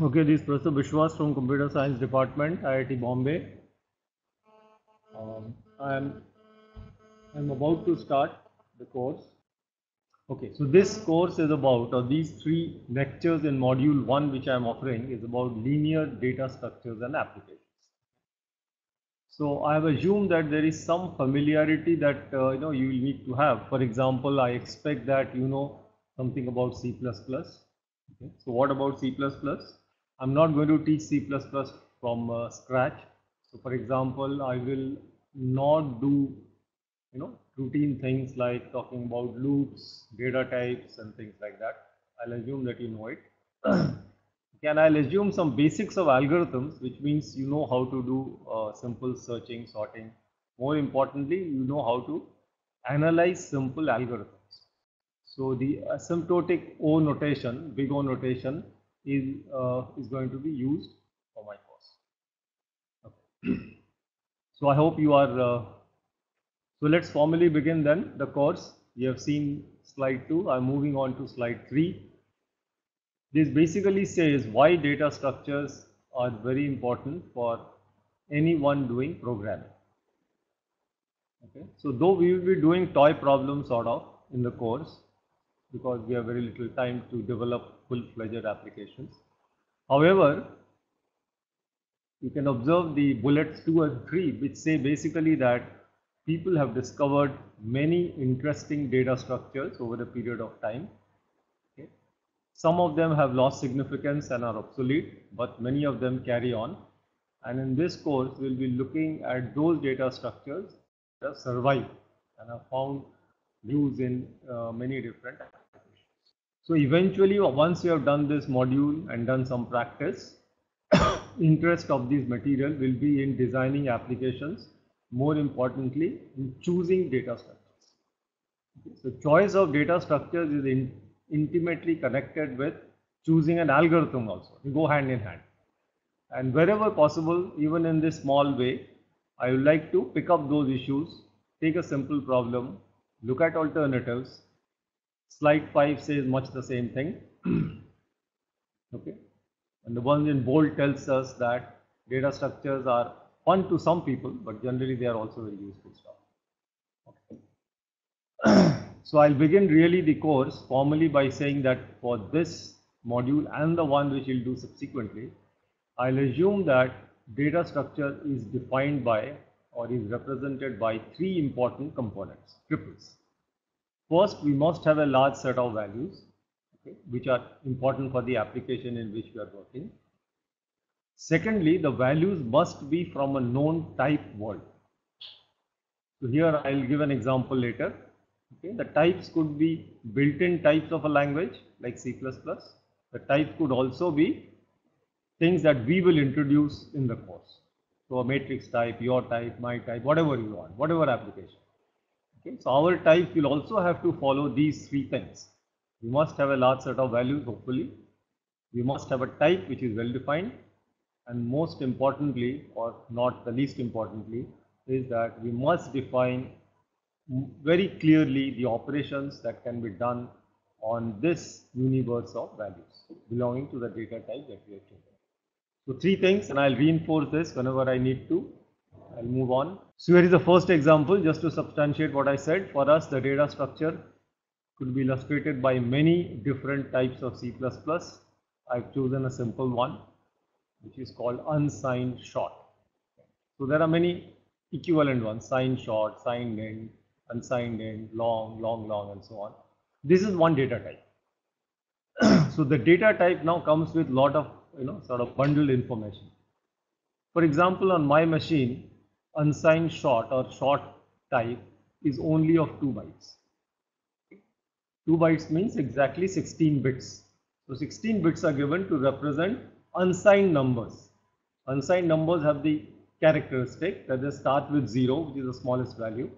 Okay, this is Professor Bishwas from Computer Science Department, IIT Bombay. I'm about to start the course. Okay, so this course is about, or these 3 lectures in module 1 which I am offering is about linear data structures and applications. So I have assumed that there is some familiarity that you will need to have. For example, I expect that you know something about C++. Okay. So what about C++? I'm not going to teach C++ from scratch. So for example, I will not do routine things like talking about loops, data types and things like that. I'll assume that you know it. And I'll assume some basics of algorithms, which means you know how to do simple searching, sorting. More importantly, you know how to analyze simple algorithms. So the asymptotic O notation, big O notation, is going to be used for my course. Okay. So I hope you are. So let's formally begin then the course. You have seen slide 2. I'm moving on to slide 3. This basically says why data structures are very important for anyone doing programming. Okay. So though we will be doing toy problems sort of in the course, because we have very little time to develop full-fledged applications. However, you can observe the bullets 2 and 3, which say basically that people have discovered many interesting data structures over a period of time. Okay. Some of them have lost significance and are obsolete, but many of them carry on. And in this course, we'll be looking at those data structures that have survived and have found use in many different applications. So eventually, once you have done this module and done some practice, interest of this material will be in designing applications, more importantly in choosing data structures. Okay. So choice of data structures is intimately connected with choosing an algorithm also. They go hand in hand. And wherever possible, even in this small way, I would like to pick up those issues, take a simple problem, look at alternatives. Slide 5 says much the same thing. Okay. And the one in bold tells us that data structures are fun to some people, but generally they are also very useful stuff. Okay. So I'll begin really the course formally by saying that for this module and the one which we'll do subsequently, I'll assume that data structure is defined by or is represented by 3 important components, triples. First, we must have a large set of values, okay, which are important for the application in which we are working. Secondly, the values must be from a known type world. So here I'll give an example later. Okay, the types could be built-in types of a language like C++. The types could also be things that we will introduce in the course. So a matrix type, your type, my type, whatever you want, whatever application. Okay, so our type will also have to follow these 3 things. We must have a large set of values, hopefully. We must have a type which is well defined. And most importantly, or not the least importantly, is that we must define very clearly the operations that can be done on this universe of values belonging to the data type that we have chosen. So 3 things, and I'll reinforce this whenever I need to. I'll move on. So here is the first example just to substantiate what I said. For us, the data structure could be illustrated by many different types of C++. I've chosen a simple one, which is called unsigned short. So there are many equivalent ones: signed short, signed int, unsigned int, long, long, long, and so on. This is one data type. So the data type now comes with lot of sort of bundled information. For example, on my machine, unsigned short or short type is only of 2 bytes. 2 bytes means exactly 16 bits. So 16 bits are given to represent unsigned numbers. Unsigned numbers have the characteristic that they start with 0, which is the smallest value,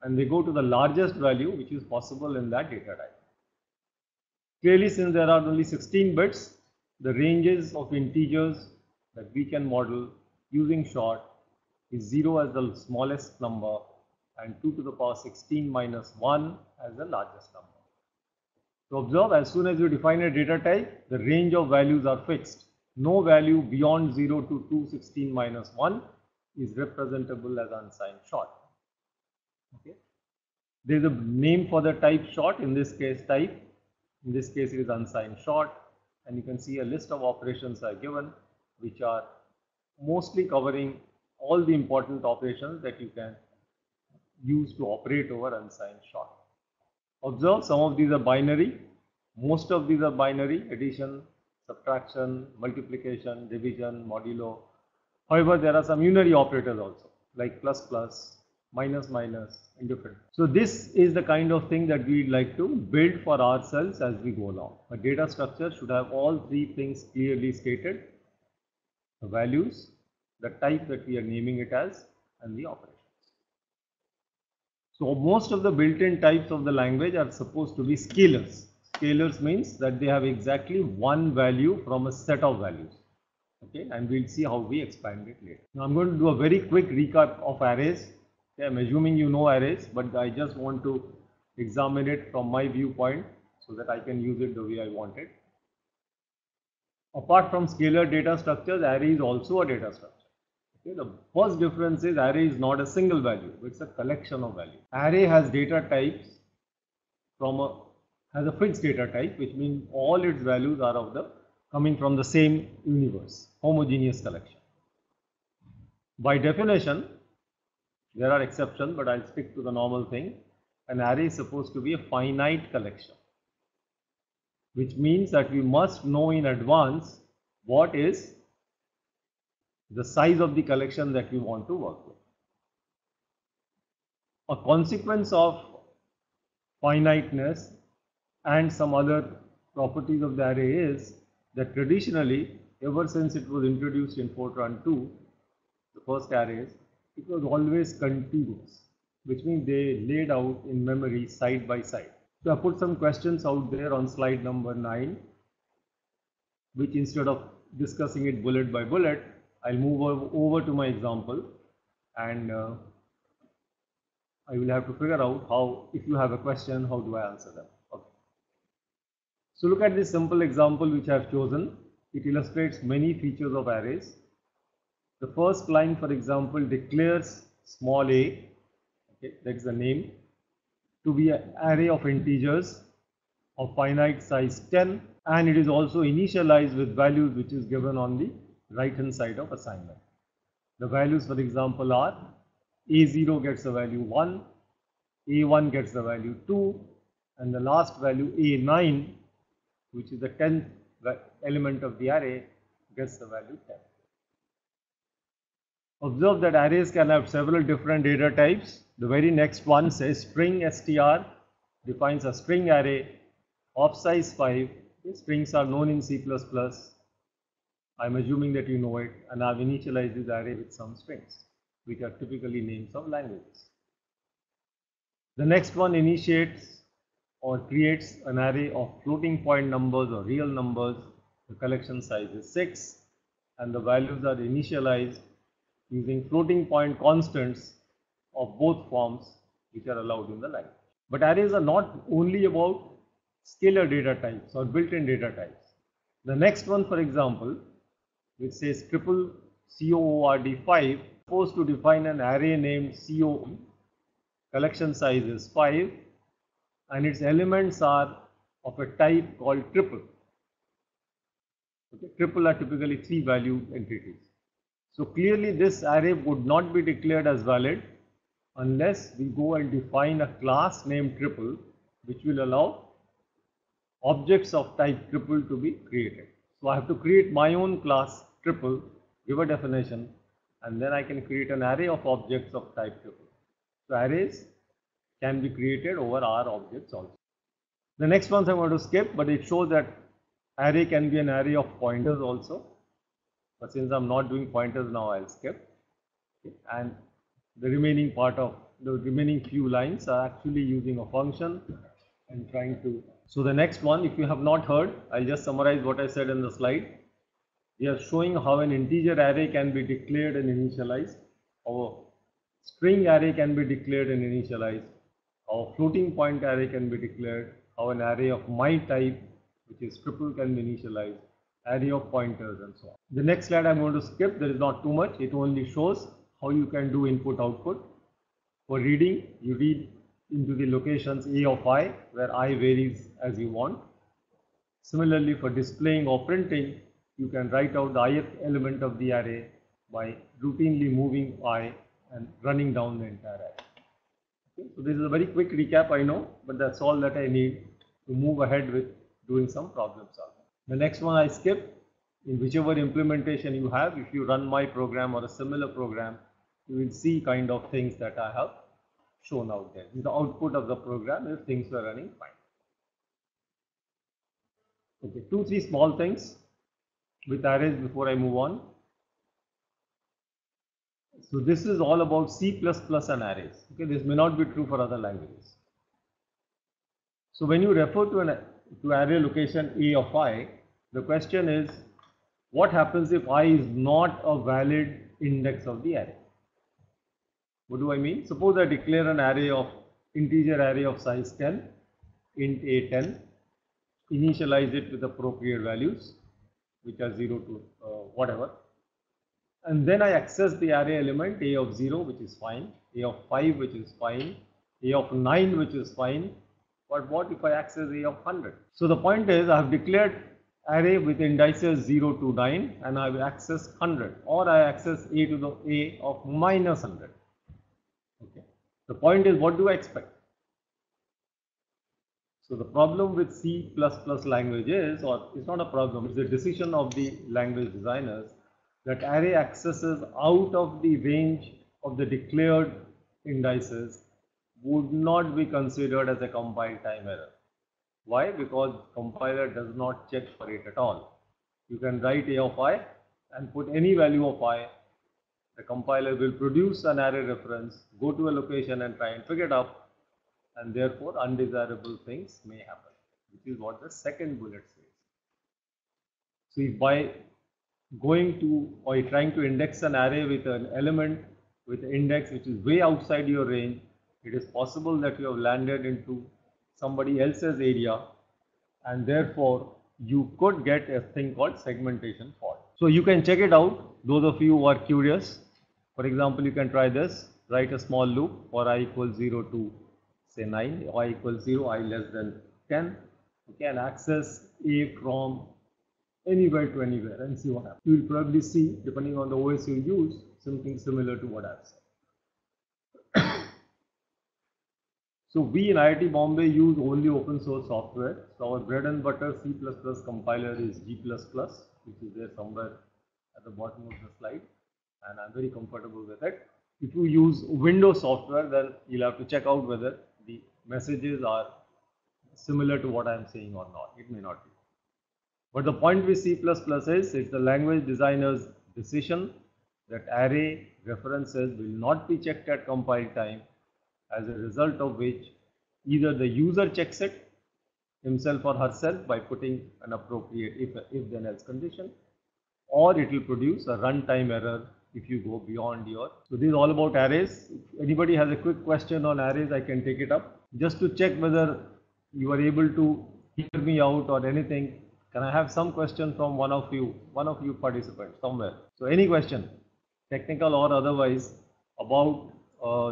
and they go to the largest value which is possible in that data type. Clearly, since there are only 16 bits, the ranges of integers that we can model using short is 0 as the smallest number and 2 to the power 16 minus 1 as the largest number. So observe, as soon as you define a data type, the range of values are fixed. no value beyond 0 to 216 minus 1 is representable as unsigned short. Okay. There is a name for the type short, in this case type. In this case it is unsigned short, and you can see a list of operations are given which are mostly covering all the important operations that you can use to operate over unsigned short. Observe, some of these are binary, most of these are binary: addition, subtraction, multiplication, division, modulo. However, there are some unary operators also, like plus plus, minus minus, and different. So this is the kind of thing that we'd like to build for ourselves as we go along. A data structure should have all three things clearly stated: the values, the type that we are naming it as, and the operations. So most of the built-in types of the language are supposed to be scalars. Scalars means that they have exactly one value from a set of values. Okay, and we'll see how we expand it later. Now I'm going to do a very quick recap of arrays. Okay, I'm assuming you know arrays, but I just want to examine it from my viewpoint so that I can use it the way I want it. Apart from scalar data structures, array is also a data structure. Okay, the first difference is array is not a single value, it's a collection of values. Array has data types has a fixed data type, which means all its values are coming from the same universe, homogeneous collection. By definition, there are exceptions, but I'll stick to the normal thing. An array is supposed to be a finite collection, which means that we must know in advance what is the size of the collection that we want to work with. A consequence of finiteness and some other properties of the array is that traditionally, ever since it was introduced in Fortran 2, the first arrays, it was always contiguous, which means they laid out in memory side by side. So I put some questions out there on slide number 9, which instead of discussing it bullet by bullet, I'll move over to my example, and I will have to figure out how, if you have a question, how do I answer them. Okay. So look at this simple example which I have chosen. It illustrates many features of arrays. The first line, for example, declares small a, okay, that's the name, to be an array of integers of finite size 10, and it is also initialized with values which is given on the right hand side of assignment. The values, for example, are a0 gets the value 1, a1 gets the value 2, and the last value a9, which is the 10th element of the array, gets the value 10. Observe that arrays can have several different data types. The very next one says string str defines a string array of size 5. Strings are known in C++. I'm assuming that you know it, and I've initialized this array with some strings, which are typically names of languages. The next one initiates or creates an array of floating point numbers or real numbers. The collection size is 6, and the values are initialized using floating point constants of both forms which are allowed in the language. But arrays are not only about scalar data types or built-in data types. The next one, for example, which says triple COORD5, supposed to define an array named CO. Collection size is 5, and its elements are of a type called triple. Okay. Triple are typically 3-value entities. So clearly this array would not be declared as valid unless we go and define a class named triple, which will allow objects of type triple to be created. So I have to create my own class triple, give a definition, and then I can create an array of objects of type triple. So arrays can be created over R objects also. The next ones I'm going to skip, but it shows that array can be an array of pointers also. But since I'm not doing pointers now, I'll skip. Okay. And the remaining part of the remaining few lines are actually using a function and trying to. So the next one, if you have not heard, I'll just summarize what I said in the slide. We are showing how an integer array can be declared and initialized. Our string array can be declared and initialized. Our floating point array can be declared. How an array of my type, which is triple, can be initialized. array of pointers and so on. The next slide I'm going to skip. There is not too much. It only shows how you can do input output. For reading, you read into the locations a of I, where I varies as you want. Similarly, for displaying or printing, you can write out the ith element of the array by routinely moving I and running down the entire array. Okay, so this is a very quick recap, I know, but that's all that I need to move ahead with doing some problem solving. The next one I skip. In whichever implementation you have, if you run my program or a similar program, you will see kind of things that I have shown out there. This is the output of the program if things were running fine. Okay, 2-3 small things with arrays before I move on. So this is all about C++ and arrays. Okay, this may not be true for other languages. So when you refer to array location a of I, the question is, what happens if I is not a valid index of the array? What do I mean? Suppose I declare an integer array of size 10, int a10, initialize it with appropriate values, which are 0 to whatever, and then I access the array element a of 0, which is fine, a of 5, which is fine, a of 9, which is fine. But what if I access a of 100? So the point is, I have declared array with indices 0 to 9 and I will access 100, or I access a to the a of minus 100. Okay. The point is, what do I expect? So the problem with C++ language is, or it's not a problem, it's a decision of the language designers, that array accesses out of the range of the declared indices would not be considered as a compile time error. Why? Because compiler does not check for it at all. You can write a of I and put any value of I. The compiler will produce an array reference, go to a location and try and pick it up, and therefore undesirable things may happen, which is what the second bullet says. So if by going to or trying to index an array with an element with an index which is way outside your range, it is possible that you have landed into somebody else's area, and therefore you could get a thing called segmentation fault. So you can check it out, those of you who are curious. For example, you can try this, write a small loop for I equals 0 to say 9, I equals 0, I less than 10. You can access a from anywhere to anywhere and see what happens. You will probably see, depending on the OS you use, something similar to what I have said. So we in IIT Bombay use only open source software. So our bread and butter C++ compiler is G++, which is there somewhere at the bottom of the slide, and I'm very comfortable with it. If you use Windows software, then you'll have to check out whether the messages are similar to what I'm saying or not. It may not be. But the point with C++ is, it's the language designer's decision that array references will not be checked at compile time, as a result of which either the user checks it himself or herself by putting an appropriate if then else condition, or it will produce a runtime error if you go beyond your. So this is all about arrays. If anybody has a quick question on arrays, I can take it up. Just to check whether you are able to hear me out or anything, can I have some question from one of you participants somewhere? So any question, technical or otherwise, about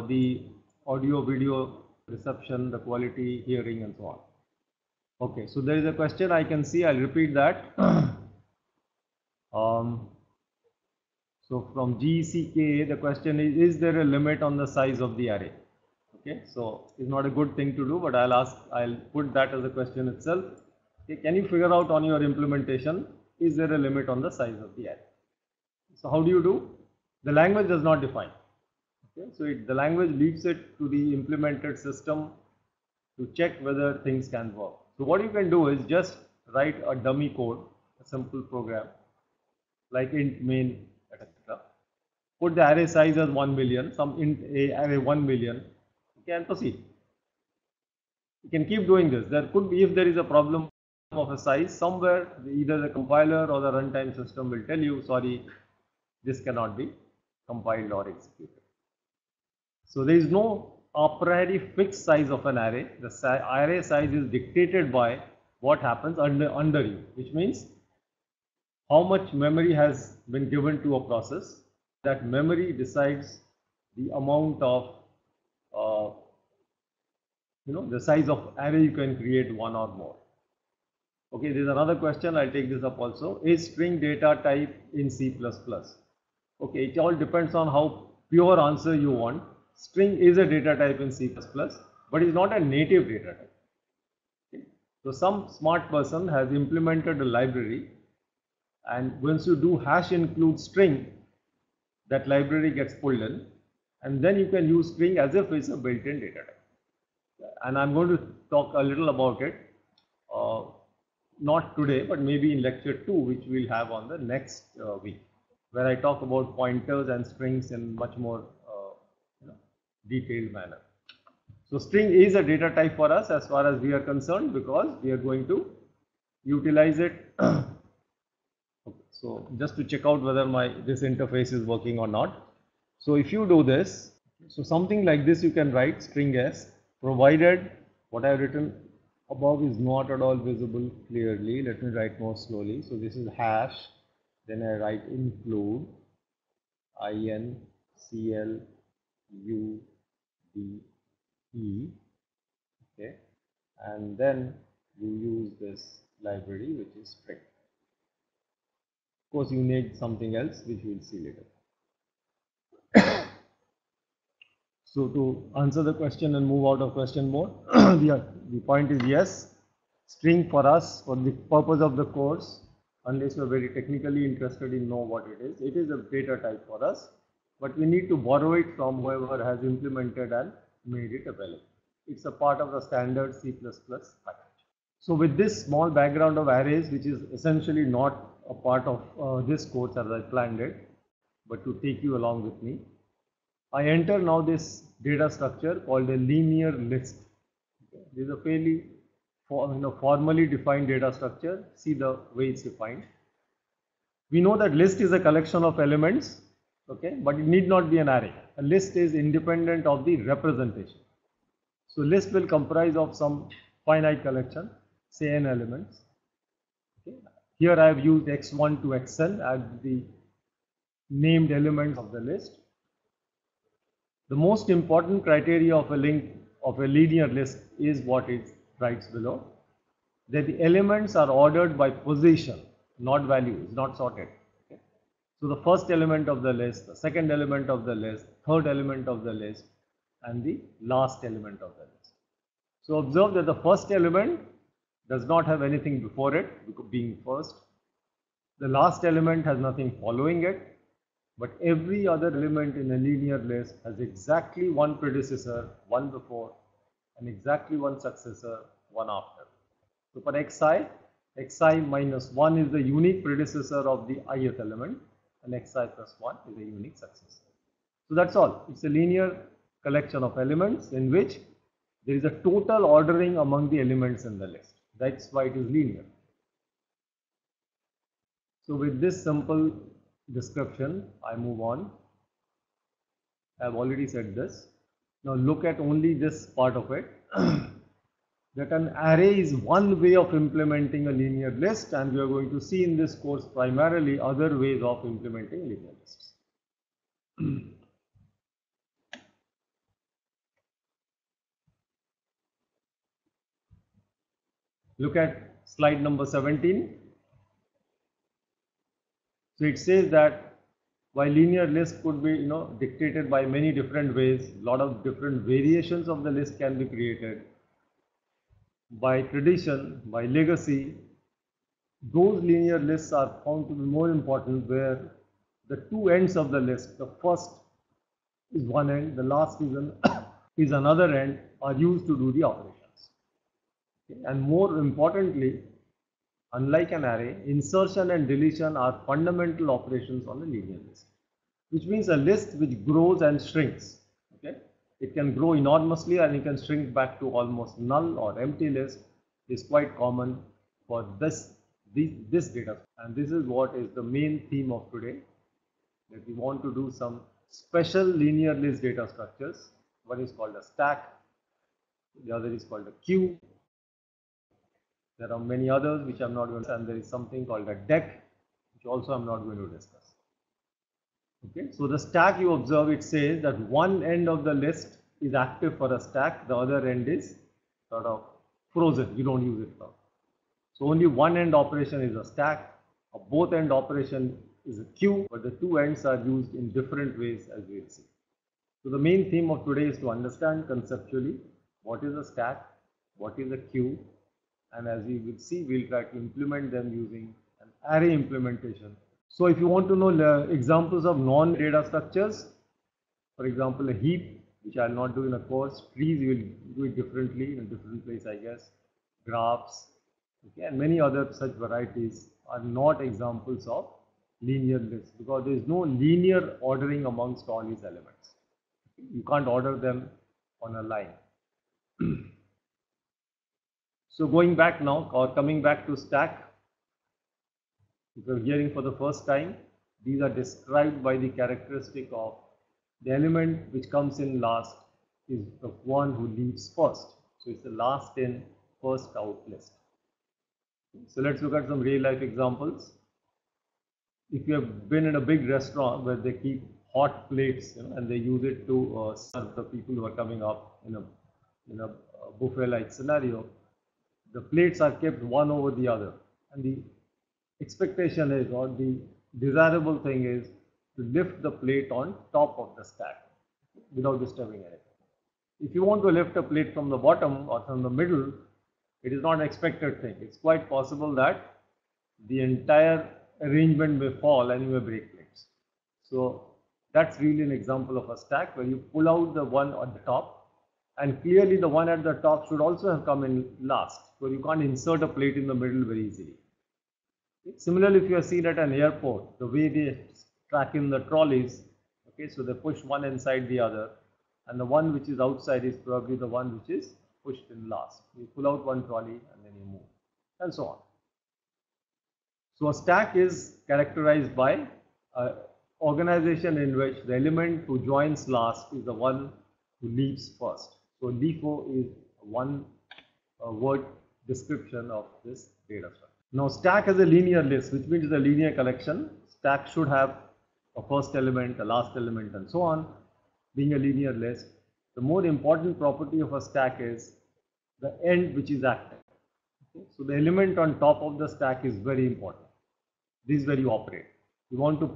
the audio video reception, the quality, hearing and so on. Okay, so there is a question I can see, I'll repeat that. So from GCK, the question is there a limit on the size of the array? Okay, so it's not a good thing to do, but I'll put that as a question itself. Okay, can you figure out on your implementation, is there a limit on the size of the array? So how do you do? The language does not define. Okay, so the language leaves it to the implemented system to check whether things can work. So what you can do is just write a dummy code, a simple program like int main, etc. Put the array size as 1 million, some int array 1 million, okay, and proceed. You can keep doing this. There could be, if there is a problem of a size somewhere, either the compiler or the runtime system will tell you, sorry, this cannot be compiled or executed. So there is no a priori fixed size of an array. The array size is dictated by what happens under you, which means how much memory has been given to a process. That memory decides the amount of the size of array you can create, one or more. Okay, there is another question, I'll take this up also. Is string data type in C++? Okay, it all depends on how pure answer you want. String is a data type in C++, but it's not a native data type. Okay? So some smart person has implemented a library, and once you do hash include string, that library gets pulled in, and then you can use string as if it's a built-in data type. And I'm going to talk a little about it, not today, but maybe in lecture 2, which we'll have on the next week, where I talk about pointers and strings in much more detailed manner. So string is a data type for us as far as we are concerned, because we are going to utilize it. Okay, so just to check out whether this interface is working or not. So if you do this, so something like this you can write string s, provided what I have written above is not at all visible clearly. Let me write more slowly. So this is hash, then I write include include, okay, and then you use this library which is string. Of course, you need something else which we will see later. So to answer the question and move out of question mode, the point is yes, string for us, for the purpose of the course, unless you are very technically interested in know what it is a data type for us, but we need to borrow it from whoever has implemented and made it available. It's a part of the standard C++ package. So with this small background of arrays, which is essentially not a part of this course as I planned it, but to take you along with me, I enter now this data structure called a linear list. This is a fairly formally defined data structure. See the way it's defined. We know that list is a collection of elements, okay, but it need not be an array. A list is independent of the representation. So list will comprise of some finite collection, say n elements. Okay. Here I have used x1 to xn as the named elements of the list. The most important criteria of a linear list is what it writes below, that the elements are ordered by position, not values, not sorted. Okay. So the first element of the list, the second element of the list, third element of the list, and the last element of the list. So observe that the first element does not have anything before it, being first. The last element has nothing following it. But every other element in a linear list has exactly one predecessor, one before, and exactly one successor, one after. So for xi minus 1 is the unique predecessor of the ith element, and xi plus 1 is a unique successor. So that's all. It's a linear collection of elements in which there is a total ordering among the elements in the list. That's why it is linear. So with this simple description, I move on. I have already said this. Now look at only this part of it. That an array is one way of implementing a linear list, and we are going to see in this course primarily other ways of implementing linear lists. Look at slide number 17. So it says that while linear list could be dictated by many different ways, a lot of different variations of the list can be created. By tradition, by legacy, those linear lists are found to be more important, where the two ends of the list, the first is one end, the last is another end, are used to do the operations. Okay. And more importantly, unlike an array, insertion and deletion are fundamental operations on a linear list, which means a list which grows and shrinks. Okay. It can grow enormously and it can shrink back to almost null or empty list is quite common for this data. And this is what is the main theme of today, that we want to do some special linear list data structures. One is called a stack, the other is called a queue. There are many others which I'm not going to say, and there is something called a deck. which also I'm not going to discuss. Okay, so the stack, you observe, it says that one end of the list is active for a stack, the other end is sort of frozen, you don't use it now. So only one end operation is a stack, a both end operation is a queue, but the two ends are used in different ways, as we will see. So the main theme of today is to understand conceptually what is a stack, what is a queue, and as we will see, we'll try to implement them using an array implementation. So if you want to know the examples of non-data structures, for example, a heap, which I'll not do in a course, trees, you will do it differently in a different place, I guess, graphs, okay, and many other such varieties are not examples of linear lists because there is no linear ordering amongst all these elements. You can't order them on a line. So going back now, or coming back to stack, if you're hearing for the first time, these are described by the characteristic of the element which comes in last is the one who leaves first. So it's the last in, first out list. So let's look at some real life examples. If you have been in a big restaurant where they keep hot plates, and they use it to serve the people who are coming up in a buffet like scenario, the plates are kept one over the other, and the expectation is, or the desirable thing is, to lift the plate on top of the stack without disturbing anything. If you want to lift a plate from the bottom or from the middle, it is not an expected thing. It's quite possible that the entire arrangement may fall and you may break plates. So that's really an example of a stack where you pull out the one at the top, and clearly the one at the top should also have come in last, so you can't insert a plate in the middle very easily. Similarly, if you are seen at an airport, the way they track in the trolleys, okay, so they push one inside the other, and the one which is outside is probably the one which is pushed in last. You pull out one trolley and then you move, and so on. So a stack is characterized by an organization in which the element who joins last is the one who leaves first. So LIFO is one word description of this data structure. Now stack is a linear list, which means it's a linear collection. Stack should have a first element, a last element, and so on. Being a linear list, the more important property of a stack is the end which is active. Okay? So the element on top of the stack is very important. This is where you operate. You want to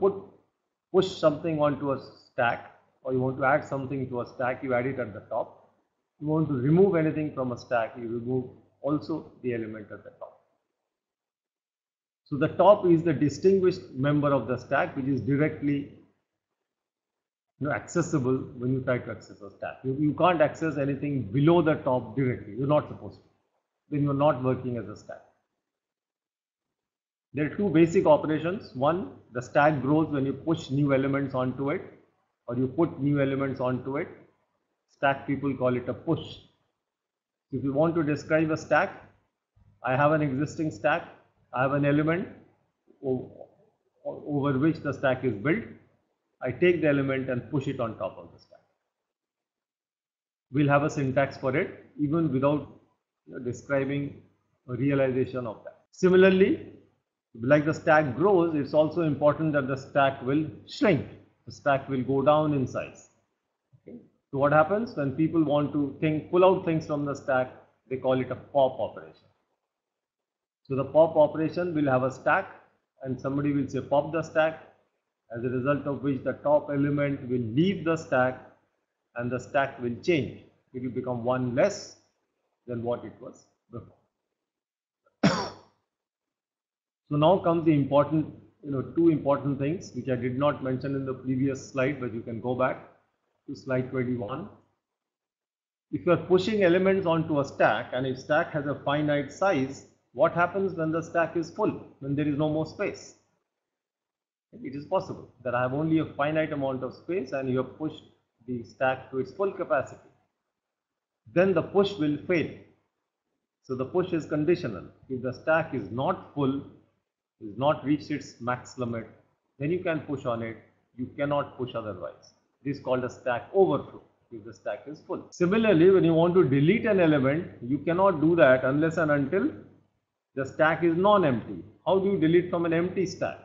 push something onto a stack, or you want to add something to a stack, you add it at the top. You want to remove anything from a stack, you remove also the element at the top. So the top is the distinguished member of the stack, which is directly accessible when you try to access a stack. You can't access anything below the top directly. You're not supposed to. Then you're not working as a stack. There are two basic operations. One, the stack grows when you push new elements onto it, or you put new elements onto it. Stack people call it a push. If you want to describe a stack, I have an existing stack. I have an element over which the stack is built. I take the element and push it on top of the stack. We'll have a syntax for it, even without describing a realization of that. Similarly, like the stack grows, it's also important that the stack will shrink. The stack will go down in size. Okay. So what happens when people want to pull out things from the stack, they call it a pop operation. So the pop operation will have a stack, and somebody will say pop the stack, as a result of which the top element will leave the stack and the stack will change. It will become one less than what it was before. So now comes the important, two important things which I did not mention in the previous slide, but you can go back to slide 21. If you are pushing elements onto a stack, and if stack has a finite size, what happens when the stack is full, when there is no more space? It is possible that I have only a finite amount of space and you have pushed the stack to its full capacity. Then the push will fail. So the push is conditional. If the stack is not full, is not reached its max limit, then you can push on it. You cannot push otherwise. This is called a stack overflow if the stack is full. Similarly, when you want to delete an element, you cannot do that unless and until the stack is non-empty. How do you delete from an empty stack?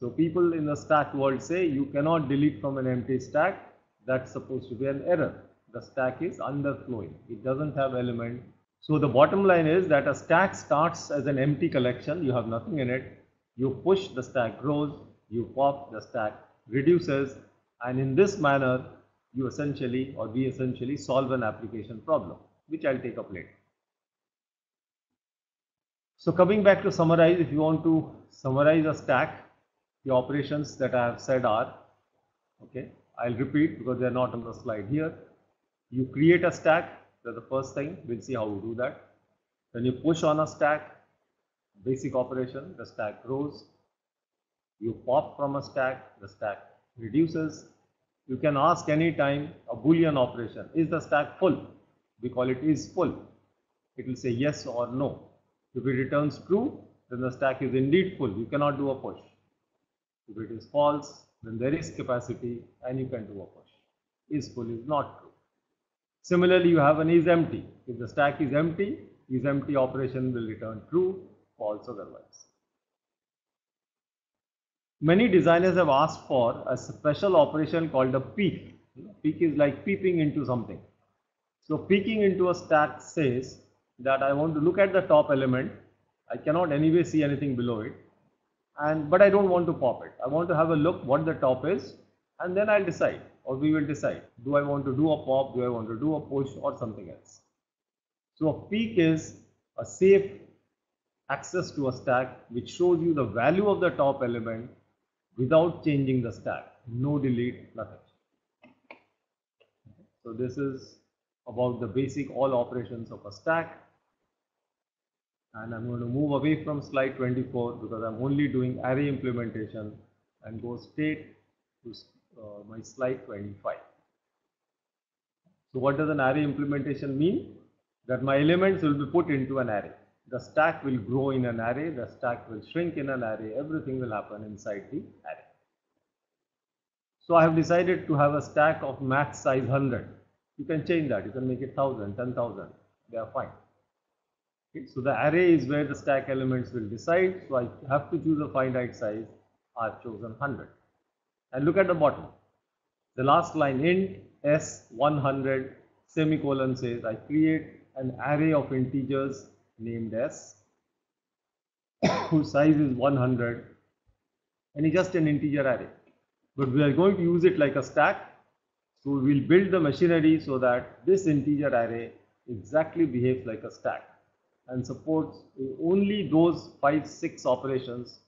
So people in the stack world say you cannot delete from an empty stack. That's supposed to be an error. The stack is underflowing. It doesn't have element. So the bottom line is that a stack starts as an empty collection. You have nothing in it. You push, the stack grows. You pop, the stack reduces. And in this manner, you essentially, or we essentially, solve an application problem, which I'll take up later. So coming back to summarize, if you want to summarize a stack, the operations that I have said are, okay, I'll repeat because they are not on the slide here. You create a stack, that's the first thing. We'll see how we do that. Then you push on a stack, basic operation, the stack grows. You pop from a stack, the stack reduces. You can ask anytime a Boolean operation, is the stack full? We call it is full. It will say yes or no. If it returns true, then the stack is indeed full. You cannot do a push. If it is false, then there is capacity and you can do a push. Is full is not true. Similarly, you have an is empty. If the stack is empty operation will return true, false otherwise. Many designers have asked for a special operation called a peek. Peek is like peeping into something. So peeking into a stack says that I want to look at the top element. I cannot anyway see anything below it. But I don't want to pop it. I want to have a look what the top is, and then I'll decide, or we will decide, do I want to do a pop, do I want to do a push, or something else. So a peek is a safe access to a stack which shows you the value of the top element without changing the stack. No delete, nothing. So this is about the basic all operations of a stack. And I'm going to move away from slide 24 because I'm only doing array implementation and go straight to my slide 25. So what does an array implementation mean? That my elements will be put into an array. The stack will grow in an array, the stack will shrink in an array, everything will happen inside the array. So I have decided to have a stack of max size 100. You can change that, you can make it 1000, 10,000, they are fine. Okay, so the array is where the stack elements will decide. So I have to choose a finite size. I've chosen 100. And look at the bottom. The last line, int s100 semicolon says I create an array of integers named s whose size is 100 and it's just an integer array. But we are going to use it like a stack. So we will build the machinery so that this integer array exactly behaves like a stack and supports only those 5-6 operations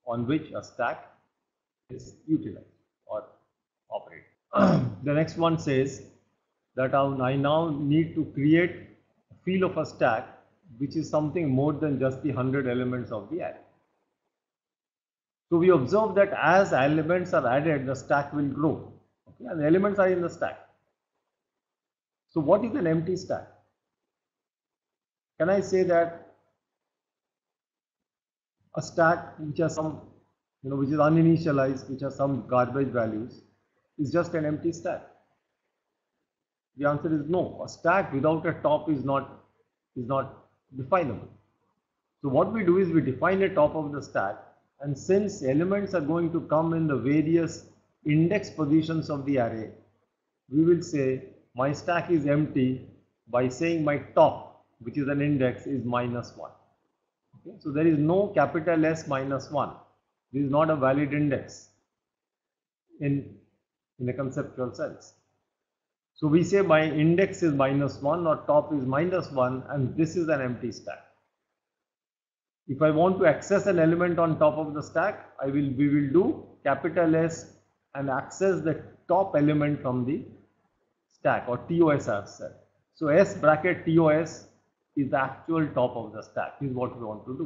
on which a stack is utilized or operated. The next one says that I now need to create a feel of a stack which is something more than just the 100 elements of the array. So we observe that as elements are added, the stack will grow. Okay? And the elements are in the stack. So what is an empty stack? Can I say that a stack which has some, which is uninitialized, which has some garbage values, is just an empty stack? The answer is no. A stack without a top is not definable. So what we do is we define a top of the stack, and since elements are going to come in the various index positions of the array, we will say my stack is empty by saying my top, which is an index, is -1. Okay? So there is no capital S -1. This is not a valid index in a conceptual sense. So we say my index is -1 or top is -1, and this is an empty stack. If I want to access an element on top of the stack, we will do capital S and access the top element from the stack, or TOS I have said. So S bracket TOS is the actual top of the stack, is what we want to do.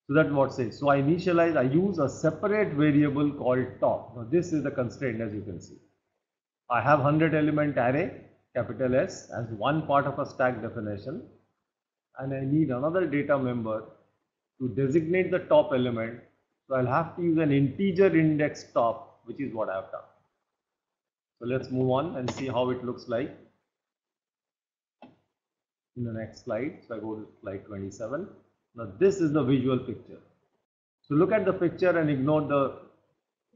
So that's what it says. So I initialize, I use a separate variable called top. Now this is the constraint, as you can see. I have 100 element array, capital S, as one part of a stack definition, and I need another data member to designate the top element. So I'll have to use an integer index top, which is what I have done. So let's move on and see how it looks like in the next slide. So I go to slide 27. Now this is the visual picture. So look at the picture and ignore the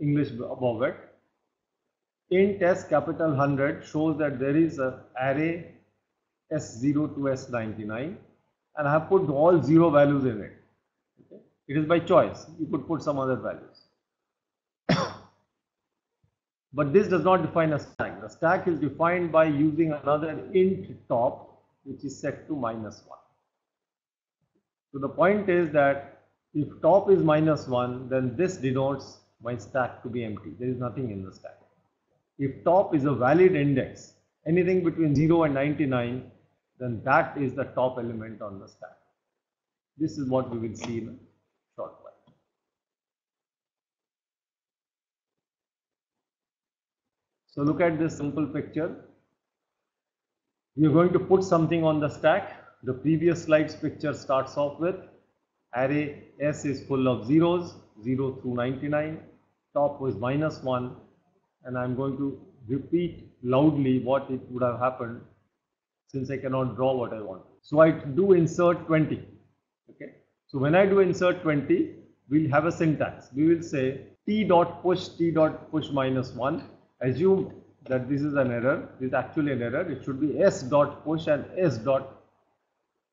English above it. Int S capital 100 shows that there is an array S0 to S99 and I have put all 0 values in it. Okay. It is by choice. You could put some other values. But this does not define a stack. The stack is defined by using another int top which is set to -1. So the point is that if top is -1, then this denotes my stack to be empty. There is nothing in the stack. If top is a valid index, anything between 0 and 99, then that is the top element on the stack. This is what we will see in a short while. So look at this simple picture. We are going to put something on the stack. The previous slide's picture starts off with array S is full of zeros, 0 through 99. Top was -1, and I'm going to repeat loudly what it would have happened since I cannot draw what I want. So I do insert 20. Okay. So when I do insert 20, we'll have a syntax. We will say t dot push -1. Assume that this is an error. This is actually an error. It should be s dot push and s dot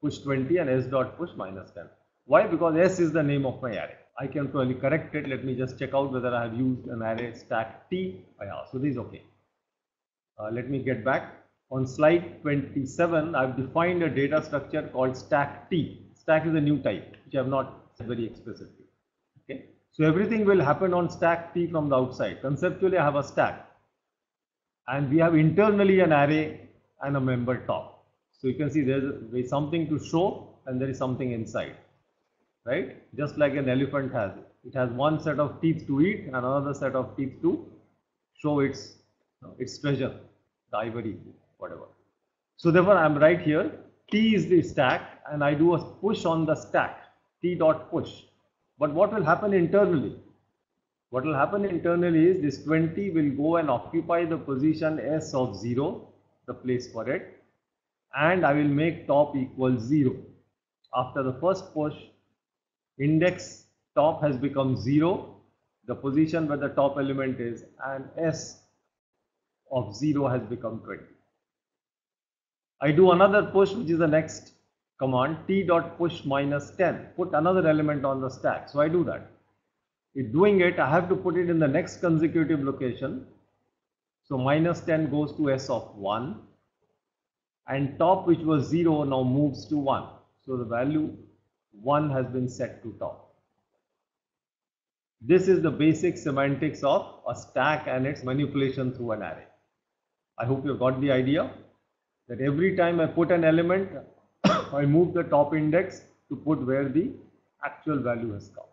push 20 and s dot push -10. Why? Because s is the name of my array. I can probably correct it. Let me just check out whether I have used an array stack t. So this is okay. Let me get back. On slide 27, I've defined a data structure called stack t. Stack is a new type, which I have not said very explicitly. Okay. So everything will happen on stack t from the outside. Conceptually, I have a stack. And we have internally an array and a member top. So you can see there is something to show and there is something inside. Right? Just like an elephant has. It has one set of teeth to eat and another set of teeth to show its treasure, the ivory, whatever. So therefore I am right here. T is the stack and I do a push on the stack. T dot push. But what will happen internally? What will happen internally is this 20 will go and occupy the position S of 0, the place for it, and I will make top equal 0. After the first push, index top has become 0, the position where the top element is, and S of 0 has become 20. I do another push, which is the next command, t dot push -10, put another element on the stack. So I do that. In doing it, I have to put it in the next consecutive location. So -10 goes to S of 1 and top, which was 0, now moves to 1. So the value 1 has been set to top. This is the basic semantics of a stack and its manipulation through an array. I hope you got the idea that every time I put an element, I move the top index to put where the actual value has come.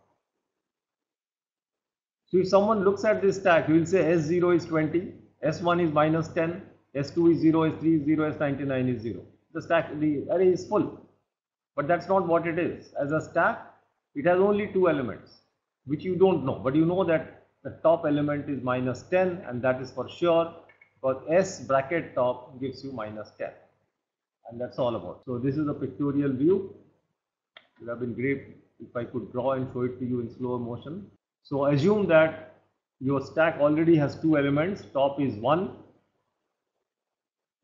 So if someone looks at this stack, he will say S0 is 20, S1 is -10, S2 is 0, S3 is 0, S99 is 0. The stack, the array is full. But that's not what it is. As a stack, it has only 2 elements, which you don't know. But you know that the top element is -10 and that is for sure, because S bracket top gives you -10. And that's all about. So this is a pictorial view. It would have been great if I could draw and show it to you in slower motion. So assume that your stack already has 2 elements. Top is 1.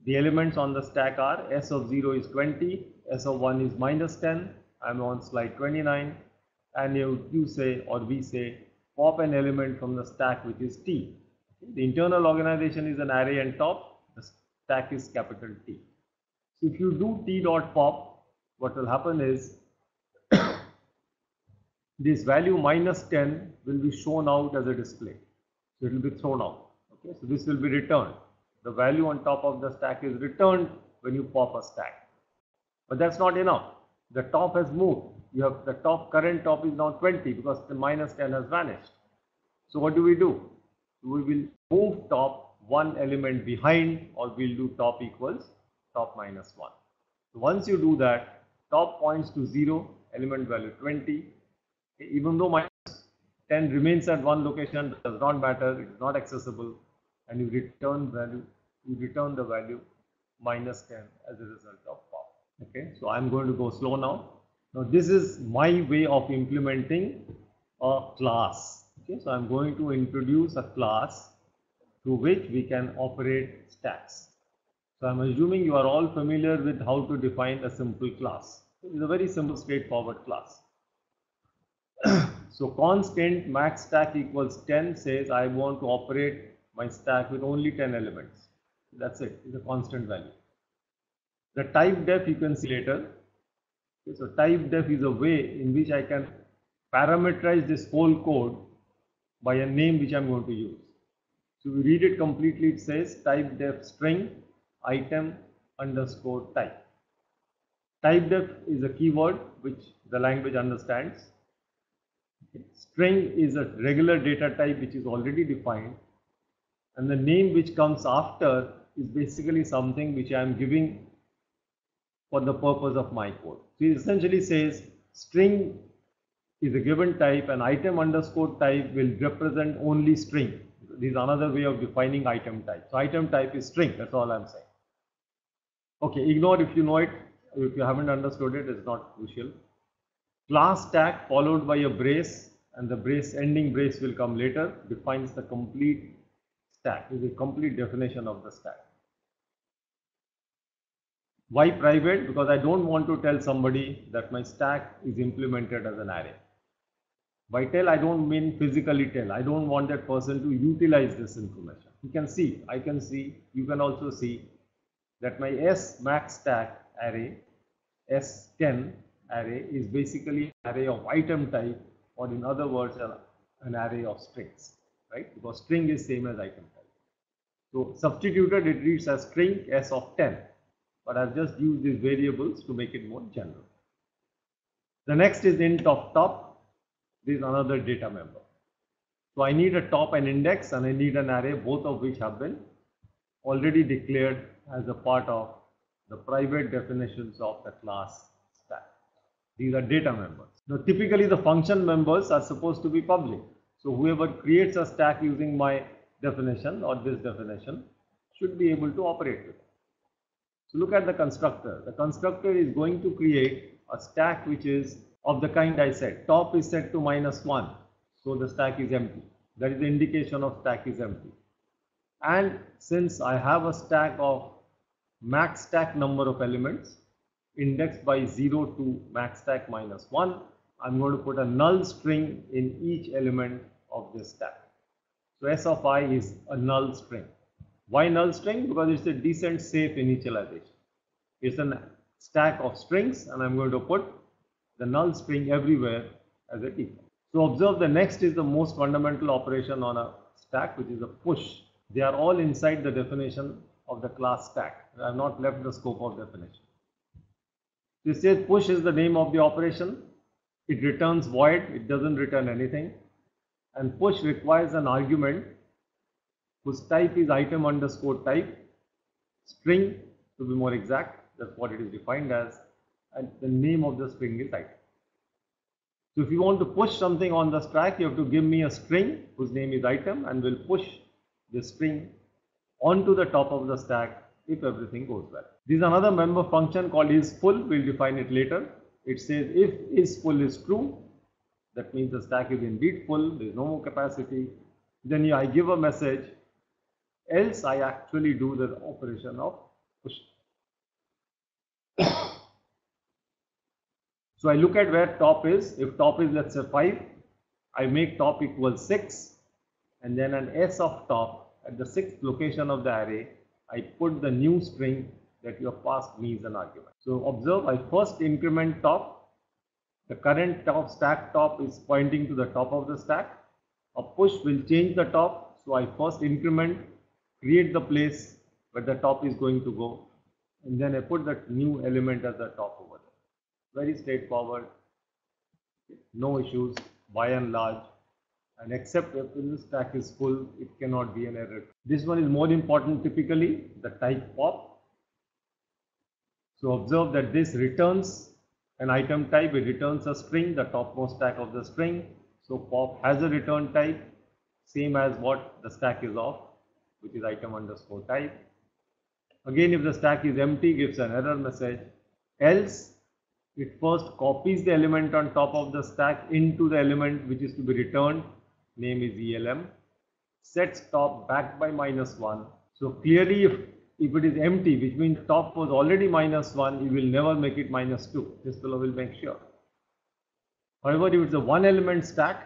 The elements on the stack are S of 0 is 20, S of 1 is -10. I'm on slide 29. And you say, or we say, pop an element from the stack which is T. The internal organization is an array and top. The stack is capital T. So if you do T dot pop, what will happen is this value -10 will be shown out as a display. So it will be thrown out. Okay, so this will be returned. The value on top of the stack is returned when you pop a stack. But that's not enough. The top has moved. You have the current top is now 20 because the -10 has vanished. So what do? We will move top one element behind, or we'll do top equals top -1. So once you do that, top points to 0, element value 20. Even though -10 remains at one location, it does not matter, it is not accessible, and you return the value -10 as a result of pop. Okay, so I'm going to go slow now. Now this is my way of implementing a class. Okay, so I'm going to introduce a class through which we can operate stacks. So I'm assuming you are all familiar with how to define a simple class. It's a very simple, straightforward class. So constant max stack equals 10 says I want to operate my stack with only 10 elements. That's it. It's a constant value. The type def you can see later. Okay, so type def is a way in which I can parameterize this whole code by a name which I'm going to use. So we read it completely. It says type def string item underscore type. Type def is a keyword which the language understands. String is a regular data type which is already defined, and the name which comes after is basically something which I am giving for the purpose of my code. So it essentially says string is a given type and item underscore type will represent only string. This is another way of defining item type. So item type is string, that's all I'm saying. Okay, ignore if you know it. If you haven't understood it, it's not crucial. Class stack followed by a brace, and the brace ending brace will come later, defines the complete stack. Is a complete definition of the stack. Why private? Because I don't want to tell somebody that my stack is implemented as an array. By tell, I don't mean physically tell. I don't want that person to utilize this information. You can see, I can see, you can also see that my S max stack array, S10 array is basically an array of item type, or in other words, an array of strings, right? Because string is same as item type. So substituted, it reads as string S of 10, but I've just used these variables to make it more general. The next is int of top. This is another data member. So I need a top and index, and I need an array, both of which have been already declared as a part of the private definitions of the class stack. These are data members. Now typically the function members are supposed to be public. So whoever creates a stack using my definition or this definition should be able to operate with it. So look at the constructor. The constructor is going to create a stack which is of the kind I said. Top is set to -1, so the stack is empty. That is the indication of stack is empty. And since I have a stack of max stack number of elements indexed by 0 to max stack -1, I'm going to put a null string in each element of this stack. So S of I is a null string. Why null string? Because it's a decent safe initialization. It's a stack of strings, and I'm going to put the null string everywhere as a default. So observe, the next is the most fundamental operation on a stack, which is a push. They are all inside the definition of the class stack. I have not left the scope of definition. This says push is the name of the operation. It returns void. It doesn't return anything. And push requires an argument whose type is item underscore type, string to be more exact. That's what it is defined as. And the name of the string is item. So if you want to push something on the stack, you have to give me a string whose name is item, and we'll push the string onto the top of the stack if everything goes well. This is another member function called isFull. We'll define it later. It says if isFull is true, that means the stack is indeed full, there is no more capacity. Then I give a message, else I actually do the operation of push. So I look at where top is. If top is, let's say 5, I make top equal 6, and then an S of top at the 6th location of the array, I put the new string that you have passed me as an argument. So observe, I first increment top. The current top stack top is pointing to the top of the stack. A push will change the top. So I first increment, create the place where the top is going to go, and then I put that new element as the top over there. Very straightforward, no issues by and large, and except if the stack is full, it cannot be an error. This one is more important, typically the type pop. So observe that this returns an item type, it returns a string, the topmost stack of the string. So pop has a return type, same as what the stack is of, which is item underscore type. Again, if the stack is empty, gives an error message. Else, It first copies the element on top of the stack into the element which is to be returned, name is ELM, sets top back by -1. So clearly if it is empty, which means top was already -1, you will never make it -2. This fellow will make sure. However, if it's a one element stack,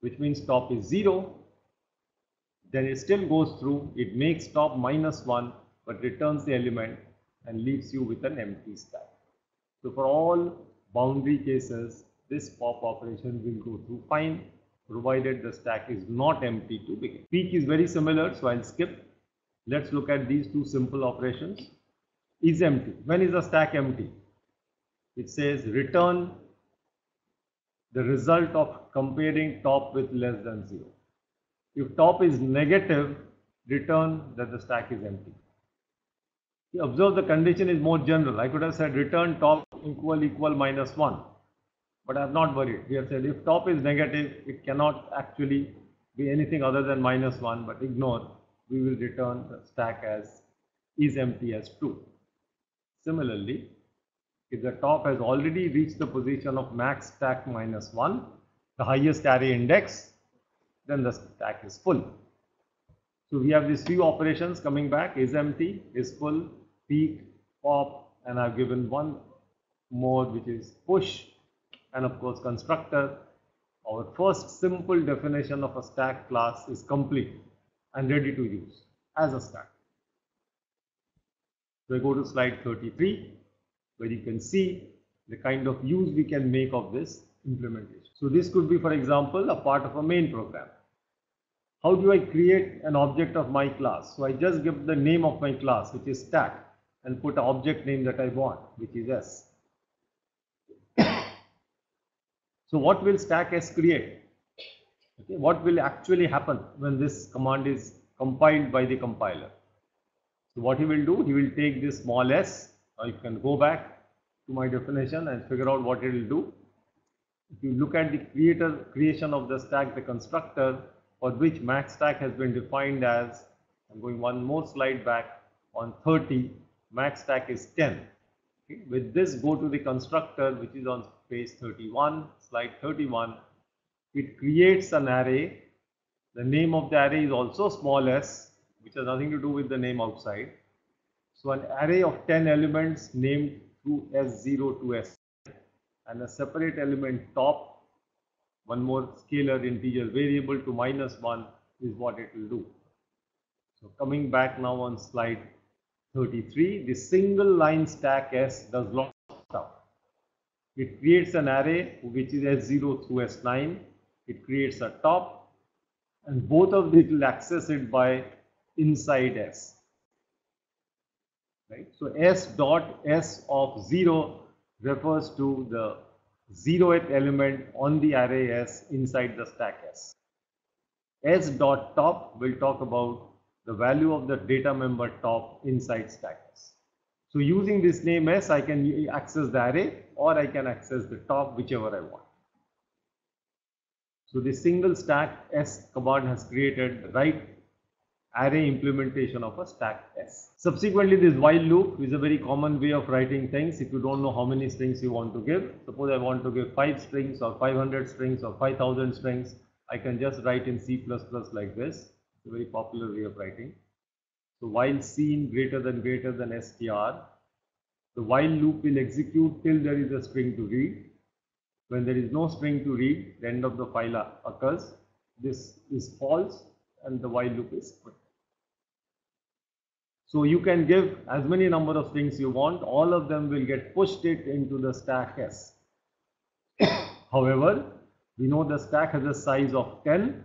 which means top is 0, then it still goes through, it makes top -1 but returns the element and leaves you with an empty stack. So for all boundary cases, this pop operation will go through fine, provided the stack is not empty to begin. Peek is very similar, so I'll skip. Let's look at these two simple operations. Is empty. When is the stack empty? It says return the result of comparing top with less than 0. If top is negative, return that the stack is empty. Observe the condition is more general. I could have said return top equal -1, but I have not worried. We have said if top is negative, it cannot actually be anything other than -1, but ignore. We will return the stack as is empty as true. Similarly, if the top has already reached the position of max stack -1, the highest array index, then the stack is full. So we have these few operations coming back: is empty, is full, peek, pop, and I've given one more which is push, and of course constructor. Our first simple definition of a stack class is complete and ready to use as a stack. So I go to slide 33, where you can see the kind of use we can make of this implementation. So this could be, for example, a part of a main program. How do I create an object of my class? So I just give the name of my class, which is stack, and put an object name that I want, which is S. So what will stack S create? Okay, what will actually happen when this command is compiled by the compiler? So what he will do, he will take this small s. Now you can go back to my definition and figure out what it will do. If you look at the creation of the stack, the constructor, for which max stack has been defined as, I'm going one more slide back, on 30, max stack is 10. Okay. With this, go to the constructor, which is on page 31, slide 31. It creates an array. The name of the array is also small s, which has nothing to do with the name outside. So an array of 10 elements named through S0 to S, and a separate element top, one more scalar integer variable to -1 is what it will do. So coming back now on slide 33, the single line stack S does lots of stuff. It creates an array which is S0 through S9. It creates a top, and both of these will access it by inside S. Right? So S dot S of 0 refers to the 0th element on the array S inside the stack S. S dot top will talk about the value of the data member top inside stack S. So using this name S, I can access the array or I can access the top, whichever I want. So the single stack S command has created the right array implementation of a stack S. Subsequently, this while loop is a very common way of writing things. If you don't know how many strings you want to give, suppose I want to give 5 strings or 500 strings or 5000 strings, I can just write in C++ like this. It's a very popular way of writing. So while scene greater than str, the while loop will execute till there is a string to read. When there is no string to read, the end of the file occurs. This is false and the while loop is quit. So you can give as many number of strings you want, all of them will get pushed into the stack S. However, we know the stack has a size of 10.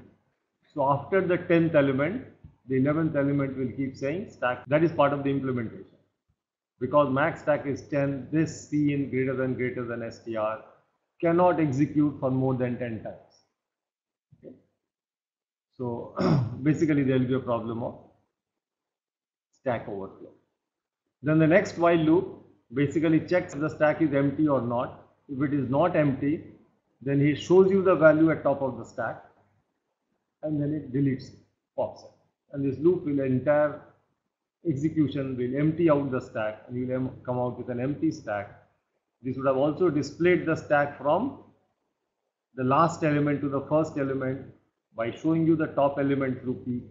So after the 10th element, the 11th element will keep saying stack. That is part of the implementation. Because max stack is 10, this scene greater than str cannot execute for more than 10 times. Okay. So basically there will be a problem of stack overflow. Then the next while loop basically checks if the stack is empty or not. If it is not empty, then he shows you the value at top of the stack and then it deletes it, pops it. And this loop will entire execution will empty out the stack and you will come out with an empty stack. This would have also displayed the stack from the last element to the first element by showing you the top element through peek,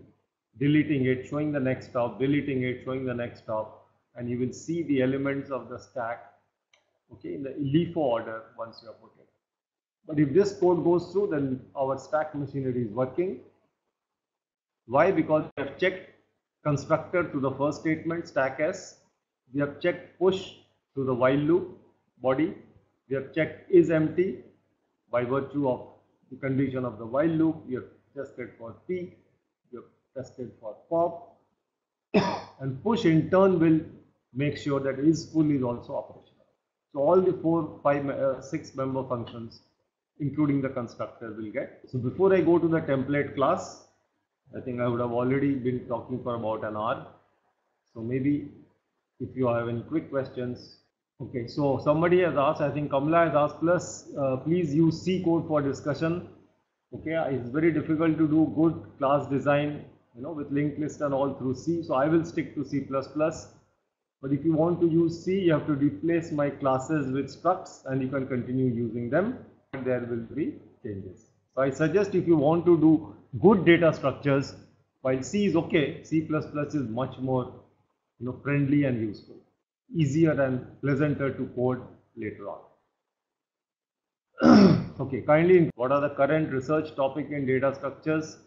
deleting it, showing the next top, deleting it, showing the next top, and you will see the elements of the stack, okay, in the LIFO order once you have put it. But if this code goes through, then our stack machinery is working. Why? Because we have checked constructor to the first statement, stack S. We have checked push to the while loop body. We have checked is empty by virtue of the condition of the while loop. We have tested for peek. We have tested for pop. And push in turn will make sure that is full is also operational. So all the 4, 5, 6 member functions, including the constructor, will get. So before I go to the template class, I think I would have already been talking for about an hour. So maybe if you have any quick questions. Okay, so somebody has asked, I think Kamala has asked, please use C code for discussion. Okay, it's very difficult to do good class design, with linked list and all through C. So I will stick to C++. But if you want to use C, you have to replace my classes with structs and you can continue using them. And there will be changes. So I suggest if you want to do good data structures, while C is okay, C++ is much more friendly and useful, easier and pleasanter to code later on. Okay, kindly, what are the current research topic in data structures?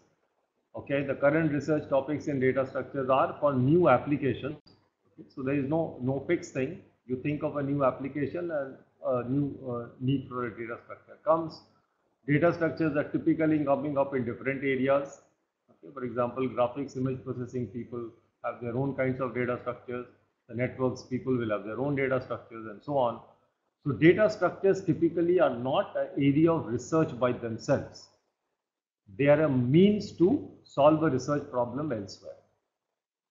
Okay, the current research topics in data structures are for new applications. Okay, so there is no fixed thing. You think of a new application and a new need for a data structure comes. Data structures are typically coming up in different areas. Okay, for example, graphics, image processing people have their own kinds of data structures. The networks people will have their own data structures and so on. So data structures typically are not an area of research by themselves. They are a means to solve a research problem elsewhere.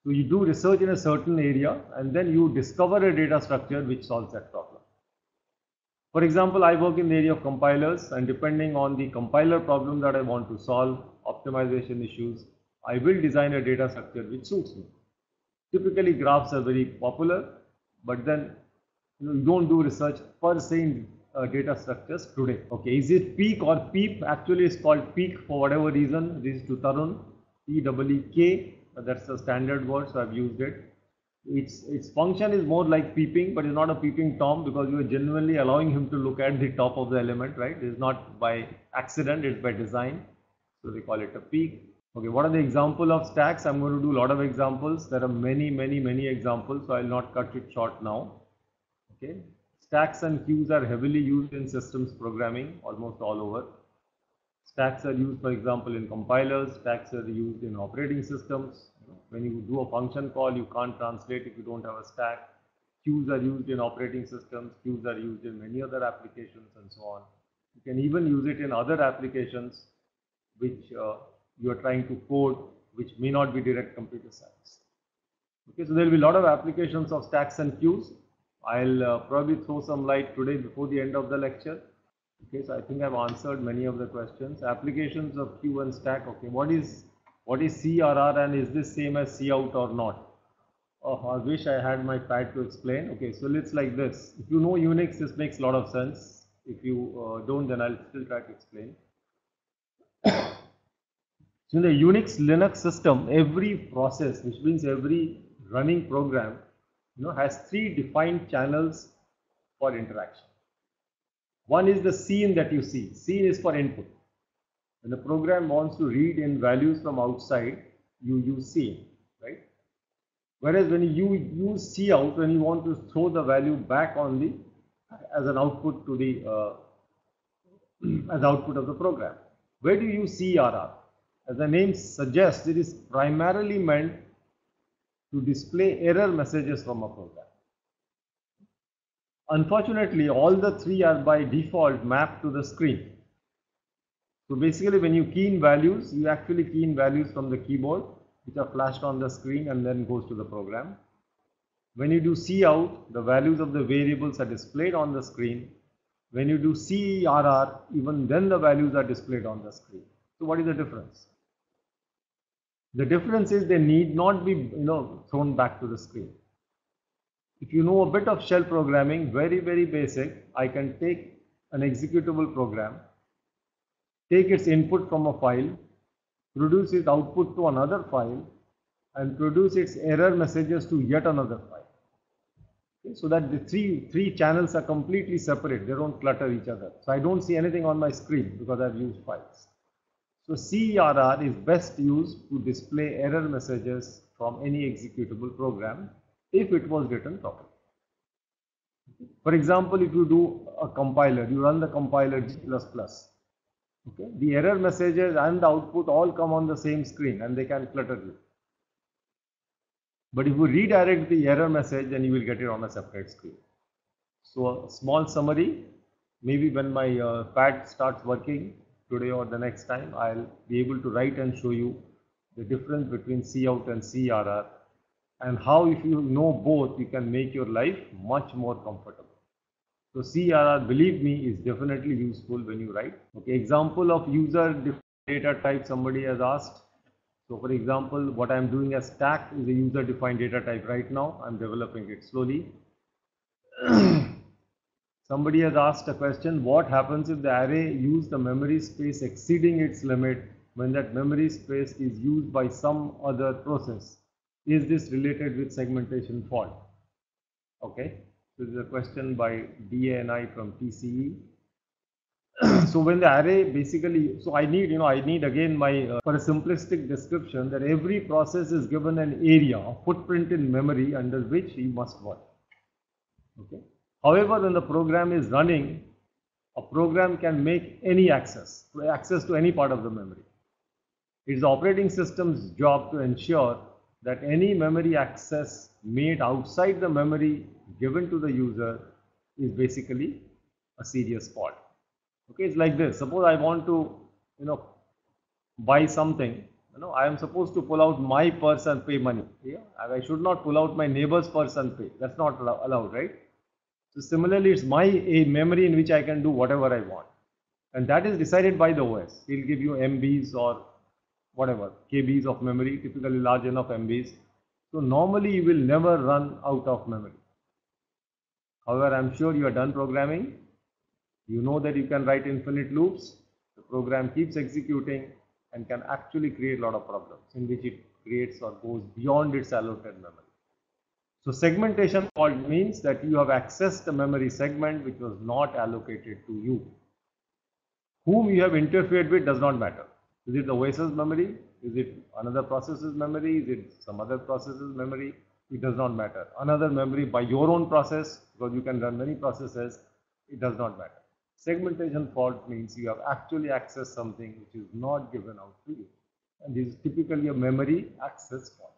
So you do research in a certain area and then you discover a data structure which solves that problem. For example, I work in the area of compilers, and depending on the compiler problem that I want to solve, optimization issues, I will design a data structure which suits me. Typically, graphs are very popular, but then you don't do research per se in data structures today. Okay, is it peek or peep? Actually, it's called peek for whatever reason. This is to Tarun, P-E-E-K. That's a standard word, so I've used it. Its function is more like peeping, but it's not a peeping Tom because you are genuinely allowing him to look at the top of the element, right? It's not by accident, it's by design. So they call it a peek. Okay, what are the example of stacks? I'm going to do a lot of examples. There are many examples, so I'll not cut it short now. Okay, stacks and queues are heavily used in systems programming almost all over. Stacks are used, for example, in compilers. Stacks are used in operating systems. When you do a function call, you can't translate if you don't have a stack. Queues are used in operating systems. Queues are used in many other applications and so on. You can even use it in other applications which you are trying to code, which may not be direct computer science. Okay, so there will be a lot of applications of stacks and queues. I'll probably throw some light today before the end of the lecture. Okay, so I think I've answered many of the questions. Applications of queue and stack. Okay, what is CRR and is this same as cout or not? Oh, I wish I had my pad to explain. Okay, so it's like this. If you know Unix, this makes a lot of sense. If you don't, then I'll still try to explain. So in the Unix Linux system, every process, which means every running program, has 3 defined channels for interaction. One is the scene that you see. Scene is for input. When the program wants to read in values from outside, you use scene, right? Whereas when you use cout, when you want to throw the value back on as an output to the as output of the program. Where do you use CRR? As the name suggests, it is primarily meant to display error messages from a program. Unfortunately, all the 3 are by default mapped to the screen. So basically, when you key in values, you actually key in values from the keyboard, which are flashed on the screen and then goes to the program. When you do cout, the values of the variables are displayed on the screen. When you do CRR, even then the values are displayed on the screen. So what is the difference? The difference is they need not be thrown back to the screen. If you know a bit of shell programming, very basic, I can take an executable program, take its input from a file, produce its output to another file, and produce its error messages to yet another file. Okay, so that the three channels are completely separate, they don't clutter each other. So I don't see anything on my screen because I've used files. So CERR is best used to display error messages from any executable program if it was written properly. For example, if you do a compiler, you run the compiler G++, okay, the error messages and the output all come on the same screen and they can clutter you. But if you redirect the error message, then you will get it on a separate screen. So a small summary, maybe when my pad starts working today or the next time, I'll be able to write and show you the difference between Cout and CERR, and how if you know both, you can make your life much more comfortable. So CERR, believe me, is definitely useful when you write. Okay, example of user data type somebody has asked. So for example, what I'm doing as stack is a user defined data type right now. I'm developing it slowly. Somebody has asked a question, what happens if the array uses the memory space exceeding its limit when that memory space is used by some other process? Is this related with segmentation fault? Okay, this is a question by DANI from TCE. So when the array basically, so I need again for a simplistic description, that every process is given an area, a footprint in memory under which he must work. Okay. However, when the program is running, a program can make any access to any part of the memory. It's the operating system's job to ensure that any memory access made outside the memory given to the user is basically a serious fault. Okay, it's like this. Suppose I want to, buy something. I am supposed to pull out my purse and pay money. Yeah, I should not pull out my neighbor's purse and pay. That's not allowed, right? So similarly, it's a memory in which I can do whatever I want, and that is decided by the OS. He'll give you MBs or whatever, KBs of memory, typically large enough MBs. So normally you will never run out of memory. However, I'm sure you are done programming. You know that you can write infinite loops. The program keeps executing and can actually create a lot of problems in which it creates or goes beyond its allotted memory. So segmentation fault means that you have accessed a memory segment which was not allocated to you. Whom you have interfered with does not matter. Is it the OS's memory? Is it another process's memory? Is it some other process's memory? It does not matter. Another memory by your own process, because you can run many processes, it does not matter. Segmentation fault means you have actually accessed something which is not given out to you. And this is typically a memory access fault.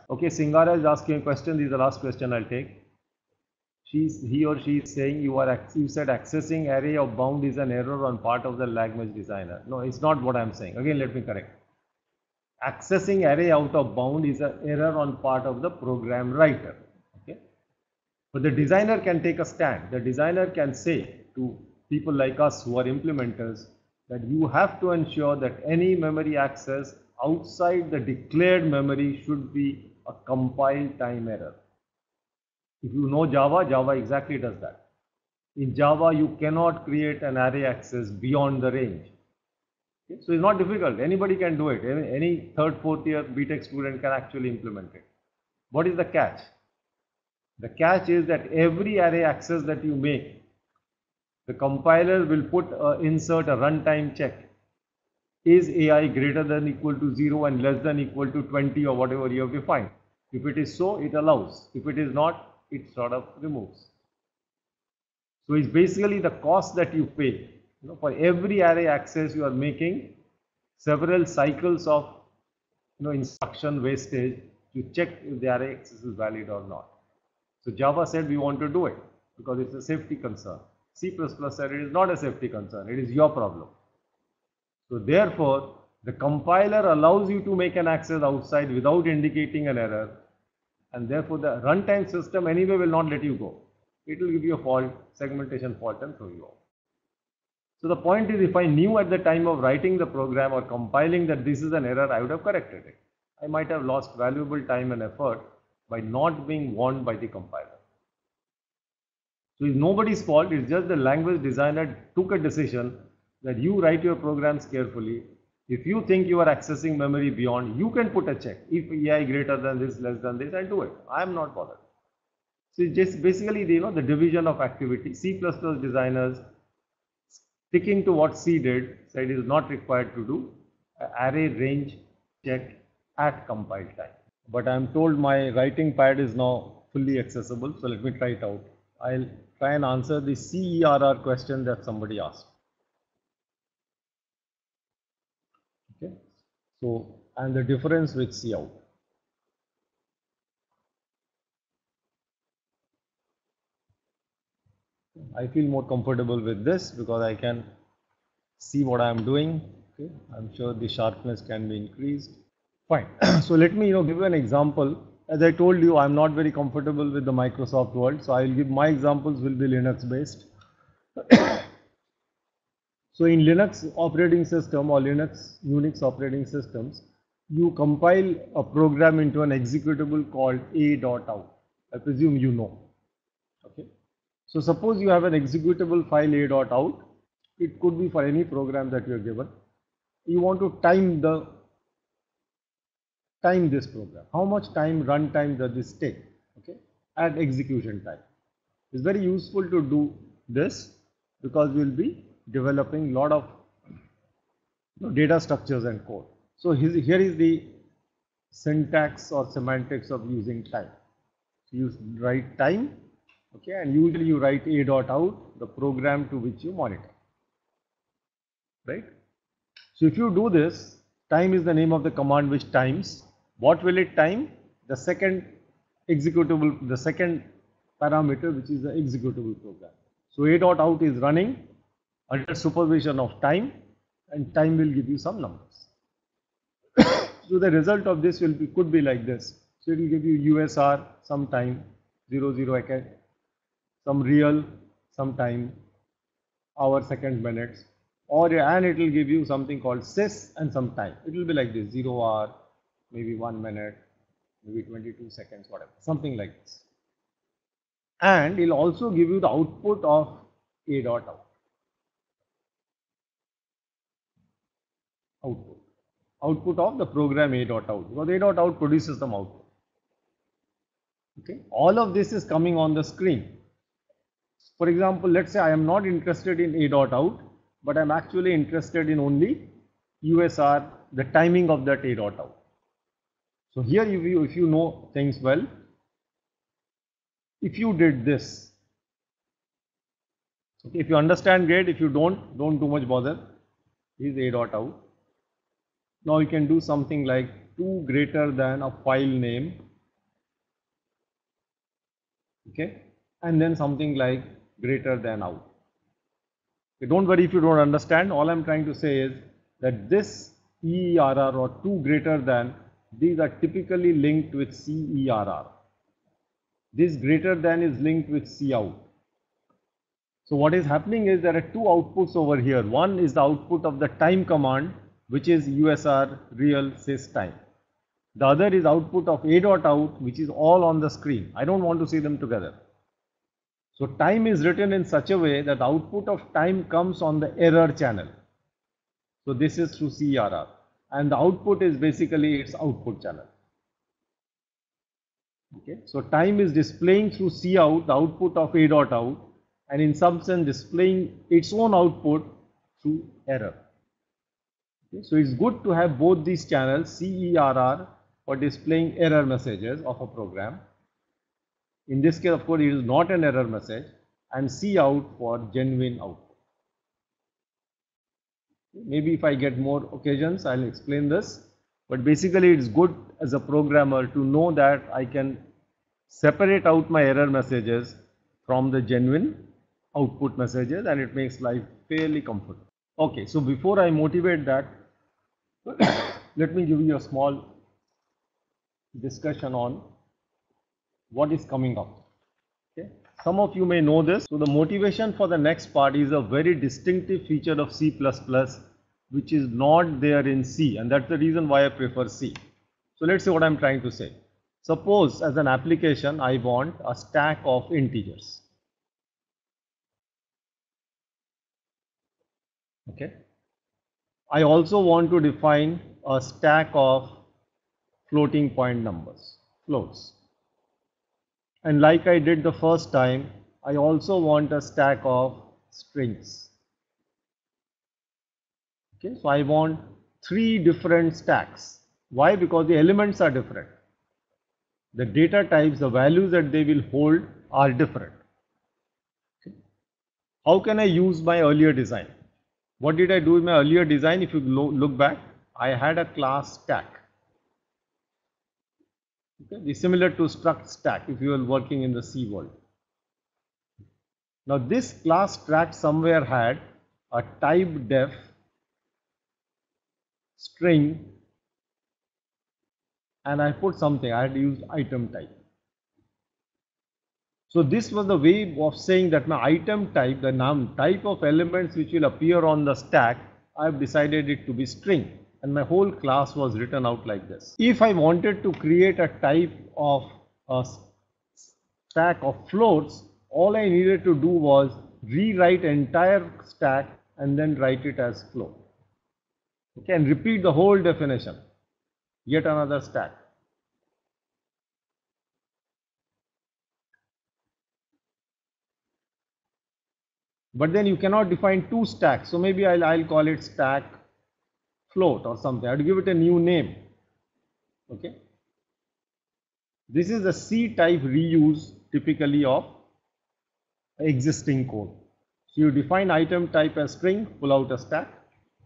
Okay, Singara is asking a question. This is the last question I'll take. He or she is saying you said accessing array of bound is an error on part of the language designer. No, it's not what I'm saying. Again, let me correct. Accessing array out of bound is an error on part of the program writer. Okay, but the designer can take a stand. The designer can say to people like us who are implementers that you have to ensure that any memory access outside the declared memory should be a compile time error. If you know Java, Java exactly does that. In Java, you cannot create an array access beyond the range. Okay? So it's not difficult. Anybody can do it. Any third, fourth year BTech student can actually implement it. What is the catch? The catch is that every array access that you make, the compiler will insert a runtime check. Is AI greater than equal to 0 and less than equal to 20 or whatever you have defined? If it is so, it allows. If it is not, it sort of removes. So it's basically the cost that you pay. For every array access you are making several cycles of instruction wastage to check if the array access is valid or not. So Java said we want to do it because it's a safety concern. C++ said it is not a safety concern, it is your problem. So therefore, the compiler allows you to make an access outside without indicating an error, and therefore the runtime system anyway will not let you go. It will give you a fault, segmentation fault, and throw you out. So the point is, if I knew at the time of writing the program or compiling that this is an error, I would have corrected it. I might have lost valuable time and effort, by not being warned by the compiler. So it's nobody's fault, it's just the language designer took a decision that you write your programs carefully. If you think you are accessing memory beyond, you can put a check. If EI greater than this, less than this, and do it. I am not bothered. So it's just basically the division of activity. C++ designers sticking to what C did said it is not required to do array range check at compile time. But I am told my writing pad is now fully accessible, so let me try it out. I'll try and answer the CERR question that somebody asked. Okay, so and the difference with Cout. I feel more comfortable with this because I can see what I am doing. Okay, I'm sure the sharpness can be increased. Fine. So let me give you an example. As I told you, I'm not very comfortable with the Microsoft world, so I'll give my examples will be Linux based. So in Linux operating system or Unix operating systems, you compile a program into an executable called a.out. I presume you know. Okay. So suppose you have an executable file a.out. It could be for any program that you are given. You want to time this program. How much time runtime does this take? Okay, at execution time. It's very useful to do this because we'll be developing lot of data structures and code. So here is the syntax or semantics of using time. So you write time, okay, and usually you write a.out, the program to which you monitor, right? So if you do this, time is the name of the command which times. What will it time? The second executable, the second parameter, which is the executable program. So a.out is running under supervision of time, and time will give you some numbers. So the result of this could be like this. So it will give you USR some time, 00 some real some time, hour, second, minutes, and it will give you something called sys and some time. It will be like this, 0 hour, maybe 1 minute, maybe 22 seconds, whatever, something like this. And it will also give you the output of a.out. Output of the program a.out, because a.out produces some output. Okay, all of this is coming on the screen. For example, let's say I am not interested in a.out, but I'm actually interested in only USR, the timing of that a.out. So here, if you know things well, if you did this, okay, if you understand, great. If you don't too much bother. Is a.out. Now you can do something like 2 greater than a file name, okay, and then something like greater than out. Okay, don't worry if you don't understand. All I'm trying to say is that this ERR or 2 greater than, these are typically linked with CERR. This greater than is linked with Cout. So what is happening is there are 2 outputs over here. One is the output of the time command, which is USR real sys time. The other is output of a.out, which is all on the screen. I don't want to see them together. So time is written in such a way that the output of time comes on the error channel. So this is through CERR, and the output is basically its output channel. Okay, so time is displaying through Cout the output of a.out, and in some sense displaying its own output through error. Okay, so it's good to have both these channels, CERR for displaying error messages of a program. In this case, of course, it is not an error message, and Cout for genuine output. Maybe if I get more occasions, I'll explain this. But basically, it's good as a programmer to know that I can separate out my error messages from the genuine output messages, and it makes life fairly comfortable. Okay, so before I motivate that, let me give you a small discussion on what is coming up. Okay, some of you may know this. So the motivation for the next part is a very distinctive feature of C++, which is not there in C, and that's the reason why I prefer C. So let's see what I'm trying to say. Suppose as an application, I want a stack of integers. Okay. I also want to define a stack of floating point numbers, floats. And like I did the first time, I also want a stack of strings. Okay, so I want 3 different stacks. Why? Because the elements are different. The data types, the values that they will hold are different. Okay. How can I use my earlier design? What did I do in my earlier design? If you look back, I had a class stack. Okay, it's similar to struct stack if you are working in the C world. Now this class stack somewhere had a type def string, and I put something, I had used item type. So this was the way of saying that my item type, the type of elements which will appear on the stack, I have decided it to be string, and my whole class was written out like this. If I wanted to create a type of a stack of floats, all I needed to do was rewrite entire stack and then write it as float. Okay, and repeat the whole definition, yet another stack. But then you cannot define 2 stacks, so maybe I'll call it stack float or something. I have to give it a new name. Okay, this is the C type reuse typically of existing code. So you define item type as string, pull out a stack.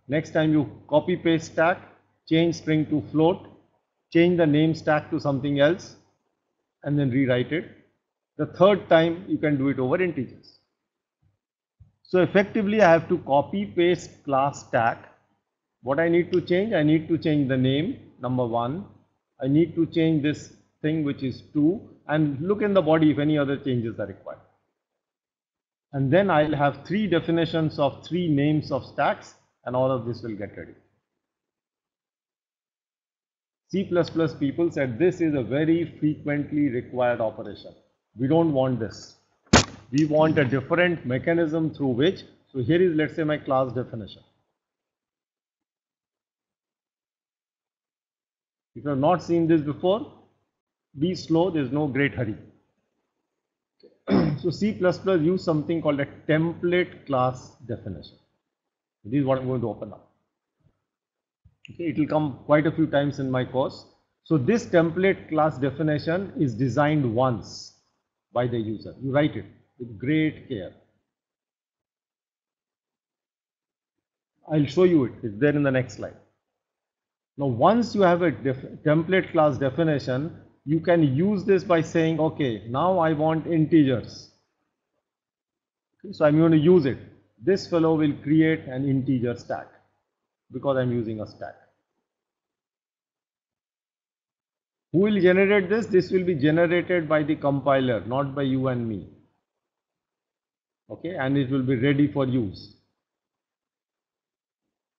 Next time you copy paste stack, change string to float, change the name stack to something else, and then rewrite it. The third time you can do it over integers. So effectively I have to copy paste class stack. What I need to change? I need to change the name, number 1. I need to change this thing which is 2, and look in the body if any other changes are required. And then I'll have 3 definitions of 3 names of stacks, and all of this will get ready. C++ people said this is a very frequently required operation. We don't want this. We want a different mechanism through which, so here is, let's say, my class definition. If you have not seen this before, be slow, there is no great hurry. So C++ use something called a template class definition. This is what I'm going to open up. Okay, it will come quite a few times in my course. So this template class definition is designed once by the user. You write it with great care. I'll show you it. It's there in the next slide. Now, once you have a template class definition, you can use this by saying, okay, now I want integers. Okay, so I'm going to use it. This fellow will create an integer stack because I'm using a stack. Who will generate this? This will be generated by the compiler, not by you and me. Okay, and it will be ready for use.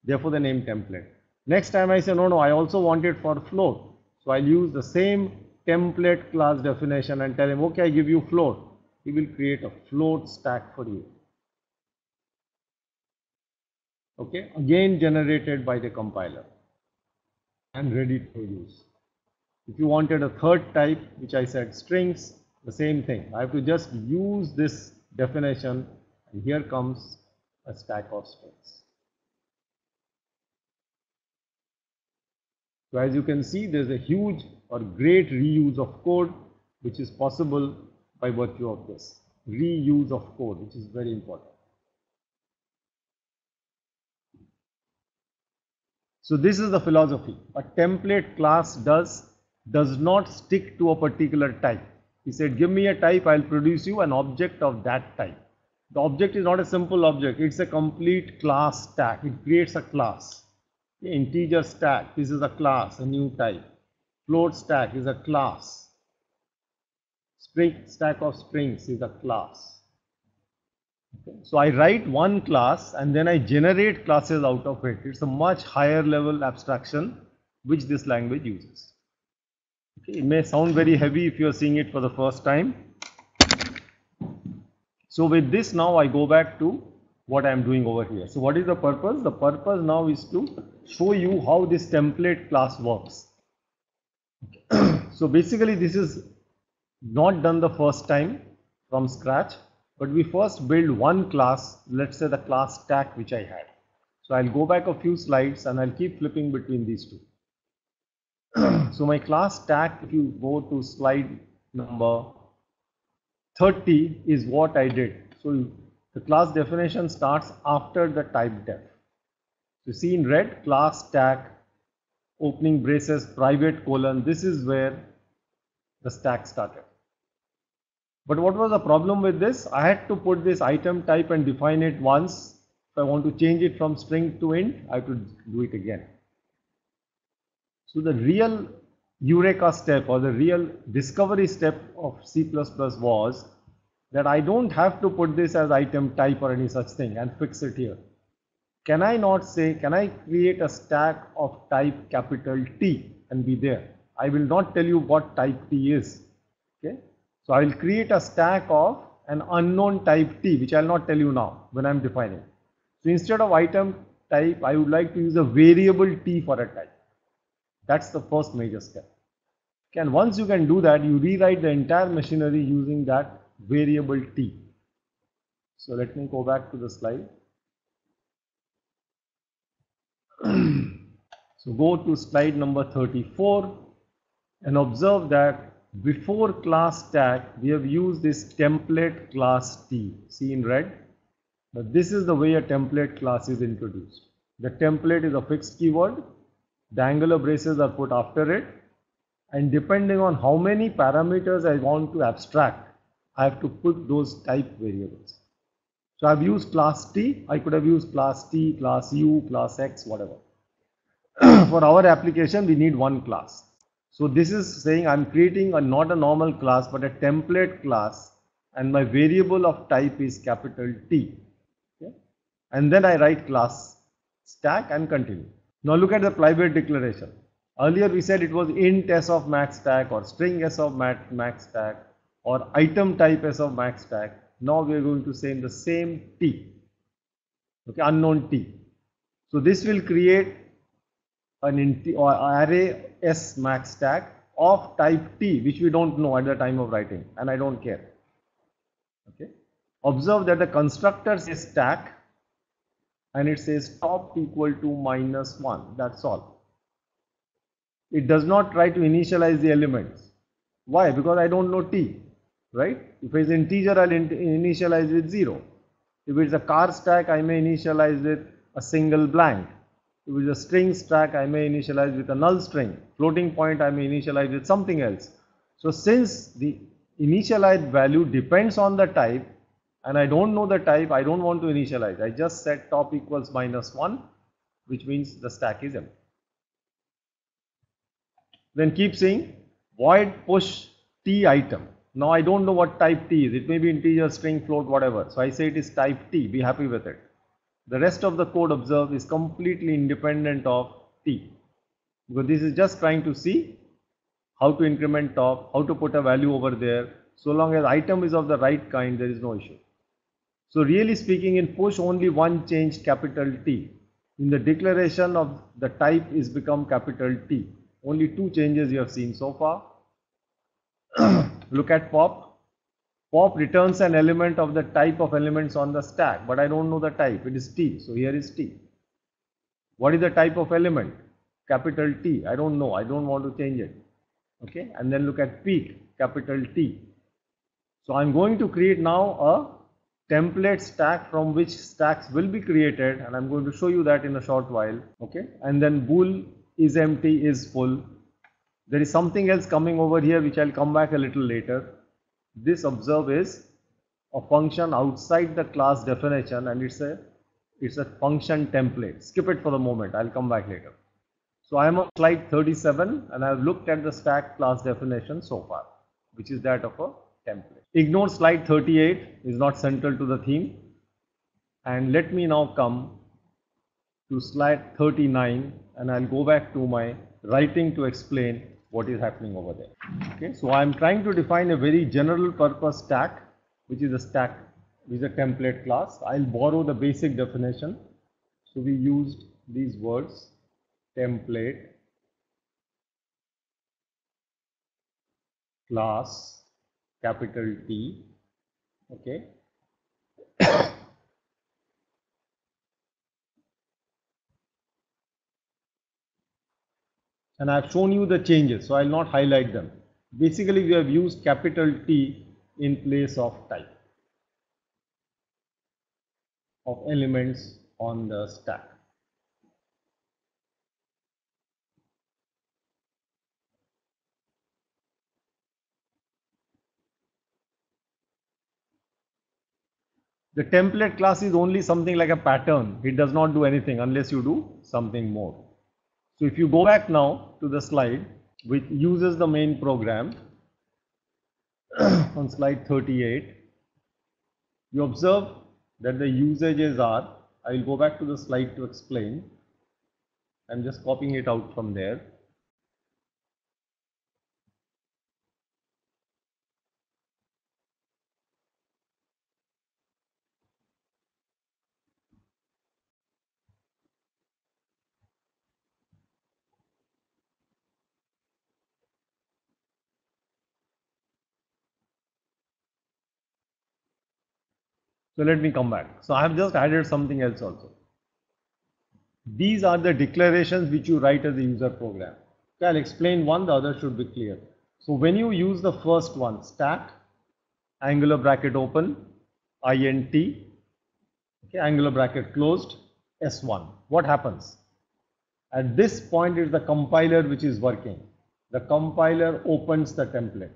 Therefore, the name template. Next time I say, no, I also want it for float. So I'll use the same template class definition and tell him, okay, I give you float. He will create a float stack for you. Okay, again generated by the compiler and ready for use. If you wanted a third type, which I said strings, the same thing. I have to just use this definition, and here comes a stack of strings. So as you can see, there is a huge or great reuse of code which is possible by virtue of this reuse of code, which is very important. So this is the philosophy. A template class does not stick to a particular type. He said, give me a type, I'll produce you an object of that type. The object is not a simple object, it's a complete class stack. It creates a class. The integer stack, this is a class, a new type. Float stack is a class. String stack of strings is a class. Okay. So I write one class and then I generate classes out of it. It's a much higher level abstraction which this language uses. Okay, it may sound very heavy if you are seeing it for the first time. So with this now I go back to what I am doing over here. So what is the purpose? The purpose now is to show you how this template class works. So basically this is not done the first time from scratch, but we first build one class, let's say the class stack which I had. So I'll go back a few slides and I'll keep flipping between these two. So my class stack, if you go to slide number 30, is what I did. So the class definition starts after the type def. You see in red, class stack, opening braces, private colon, this is where the stack started. But what was the problem with this? I had to put this item type and define it once. If I want to change it from string to int, I have to do it again. So the real eureka step or the real discovery step of C++ was that I don't have to put this as item type or any such thing and fix it here. Can I not say, can I create a stack of type capital T and be there? I will not tell you what type T is. Okay. So I will create a stack of an unknown type T, which I will not tell you now when I am defining. So instead of item type, I would like to use a variable T for a type. That's the first major step. Okay, and once you can do that, you rewrite the entire machinery using that variable T. So let me go back to the slide. So go to slide number 34 and observe that before class stack, we have used this template class T. See in red? But this is the way a template class is introduced. The template is a fixed keyword. The angular braces are put after it, and depending on how many parameters I want to abstract, I have to put those type variables. So I've used class T, I could have used class T, class U, class X, whatever. For our application, we need one class. So this is saying I'm creating not a normal class, but a template class, and my variable of type is capital T. Okay? And then I write class stack and continue. Now look at the private declaration. Earlier we said it was int s of max stack or string s of max stack or item type s of max stack. Now we are going to say in the same T, okay, unknown T. So this will create an array s max stack of type T, which we don't know at the time of writing, and I don't care. Okay. Observe that the constructor says stack and it says top equal to -1. That's all. It does not try to initialize the elements. Why? Because I don't know T, right? If it's integer, I'll initialize with 0. If it's a car stack, I may initialize with a single blank. If it's a string stack, I may initialize with a null string. Floating point, I may initialize with something else. So since the initialized value depends on the type, and I don't know the type, I don't want to initialize. I just set top equals -1, which means the stack is empty. Then keep saying void push T item. Now I don't know what type T is. It may be integer, string, float, whatever. So I say it is type T. Be happy with it. The rest of the code, observe, is completely independent of T. Because this is just trying to see how to increment top, how to put a value over there. So long as item is of the right kind, there is no issue. So really speaking, in push only one change, capital T. In the declaration of the type is become capital T. Only two changes you have seen so far. Look at pop. Pop returns an element of the type of elements on the stack, but I don't know the type. It is T. So here is T. What is the type of element? Capital T. I don't know. I don't want to change it. Okay. And then look at peak, capital T. So I'm going to create now a template stack from which stacks will be created, and I'm going to show you that in a short while. Okay. And then bool is empty is full. There is something else coming over here which I'll come back a little later. This, observe, is a function outside the class definition, and it's a function template. Skip it for the moment. I'll come back later. So I am on slide 37 and I have looked at the stack class definition so far, which is that of a template. Ignore slide 38, is not central to the theme. And let me now come to slide 39 and I'll go back to my writing to explain what is happening over there. Okay, so I'm trying to define a very general purpose stack, which is a stack, which is a template class. I'll borrow the basic definition. So we used these words, template, class, capital T, okay. And I've shown you the changes, so I'll not highlight them. Basically, we have used capital T in place of type of elements on the stack. The template class is only something like a pattern. It does not do anything unless you do something more. So if you go back now to the slide which uses the main program on slide 38, you observe that the usages are, I will go back to the slide to explain. I'm just copying it out from there. So let me come back. So I have just added something else also. These are the declarations which you write as a user program. Okay, I'll explain one, the other should be clear. So when you use the first one, stack, angular bracket open, int, okay, angular bracket closed, s1, what happens? At this point is the compiler which is working. The compiler opens the template.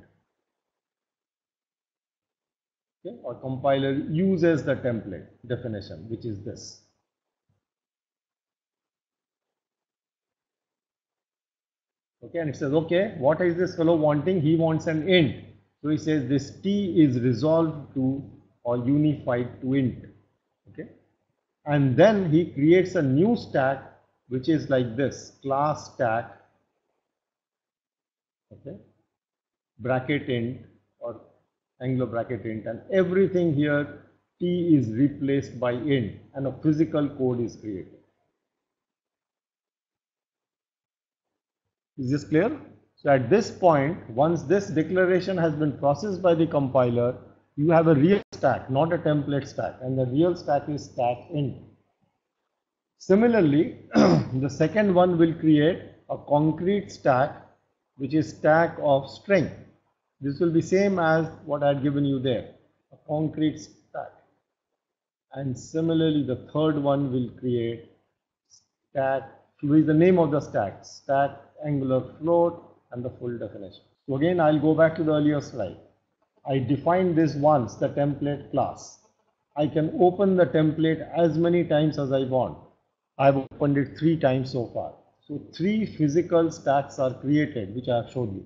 Okay, or compiler uses the template definition, which is this. Okay, and it says, okay, what is this fellow wanting? He wants an int. So he says this t is resolved to or unified to int. Okay, and then he creates a new stack which is like this, class stack, okay, bracket int or angular bracket int, and everything here t is replaced by int and a physical code is created. Is this clear? So at this point, once this declaration has been processed by the compiler, you have a real stack, not a template stack, and the real stack is stack int. Similarly, the second one will create a concrete stack, which is stack of string. This will be same as what I had given you there, a concrete stack. And similarly, the third one will create stack, which is the name of the stack, stack angular float, and the full definition. So again, I'll go back to the earlier slide. I defined this once, the template class. I can open the template as many times as I want. I've opened it 3 times so far. So 3 physical stacks are created, which I have showed you.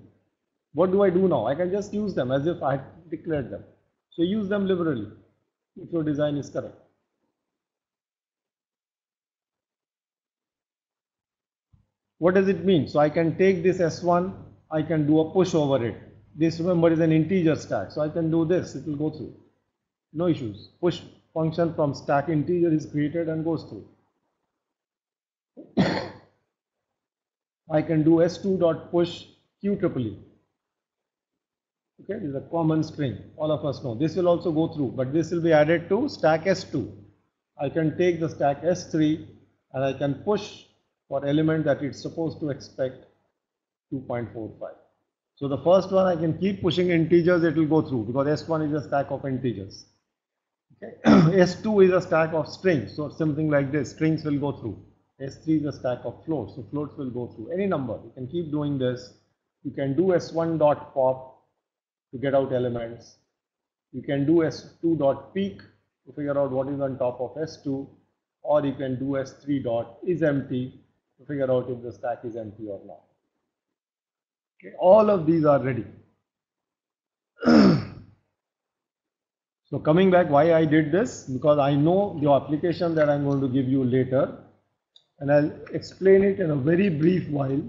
What do I do now? I can just use them as if I declared them. So use them liberally if your design is correct. What does it mean? So I can take this S1, I can do a push over it. This, remember, is an integer stack. So I can do this, it will go through. No issues. Push function from stack integer is created and goes through. I can do s2.push QEEE. Okay, this is a common string. All of us know. This will also go through, but this will be added to stack S2. I can take the stack S3 and I can push for element that it's supposed to expect 2.45. So the first one I can keep pushing integers, it will go through because S1 is a stack of integers. Okay. S2 is a stack of strings, so something like this, strings will go through. S3 is a stack of floats, so floats will go through any number. You can keep doing this. You can do S1.pop to get out elements. You can do S2.peek to figure out what is on top of S2, or you can do S3.isEmpty to figure out if the stack is empty or not. Okay. All of these are ready. So coming back, why I did this? Because I know the application that I'm going to give you later, and I'll explain it in a very brief while.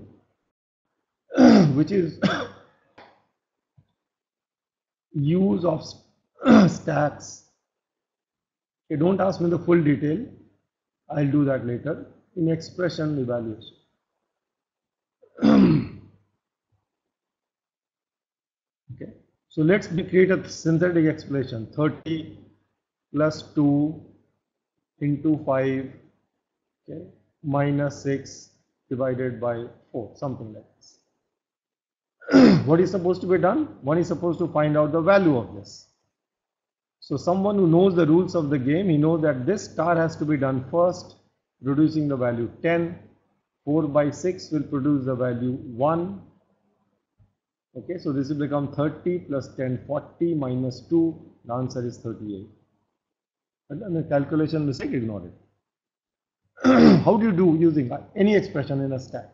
which is use of stacks. Okay, don't ask me the full detail. I'll do that later in expression evaluation. Okay, so let's create a synthetic expression. 30 plus 2 into 5, okay, minus 6 divided by 4, something like this. What is supposed to be done? One is supposed to find out the value of this. So someone who knows the rules of the game, he knows that this star has to be done first, producing the value 10. 4 by 6 will produce the value 1. Okay, so this will become 30 plus 10, 40 minus 2. The answer is 38. And then the calculation mistake, ignore it. How do you do using any expression in a stack?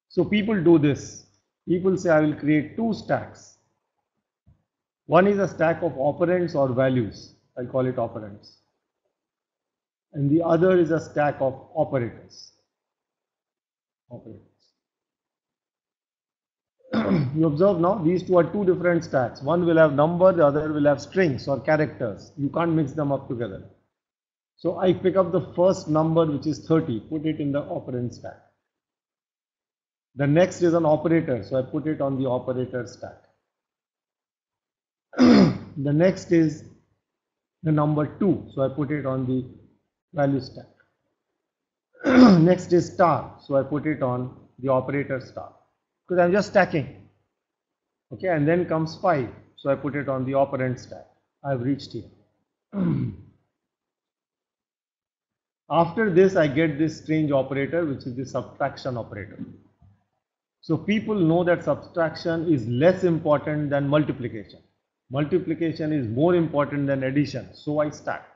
So people do this. People say, I will create 2 stacks. One is a stack of operands or values. I'll call it operands. And the other is a stack of operators. You observe now, these two are 2 different stacks. One will have number, the other will have strings or characters. You can't mix them up together. So I pick up the first number, which is 30, put it in the operand stack. The next is an operator, so I put it on the operator stack. The next is the number 2, so I put it on the value stack. Next is star, so I put it on the operator star, because I'm just stacking. Okay, and then comes 5, so I put it on the operand stack. I've reached here. After this, I get this strange operator, which is the subtraction operator. So people know that subtraction is less important than multiplication. Multiplication is more important than addition, so I stack.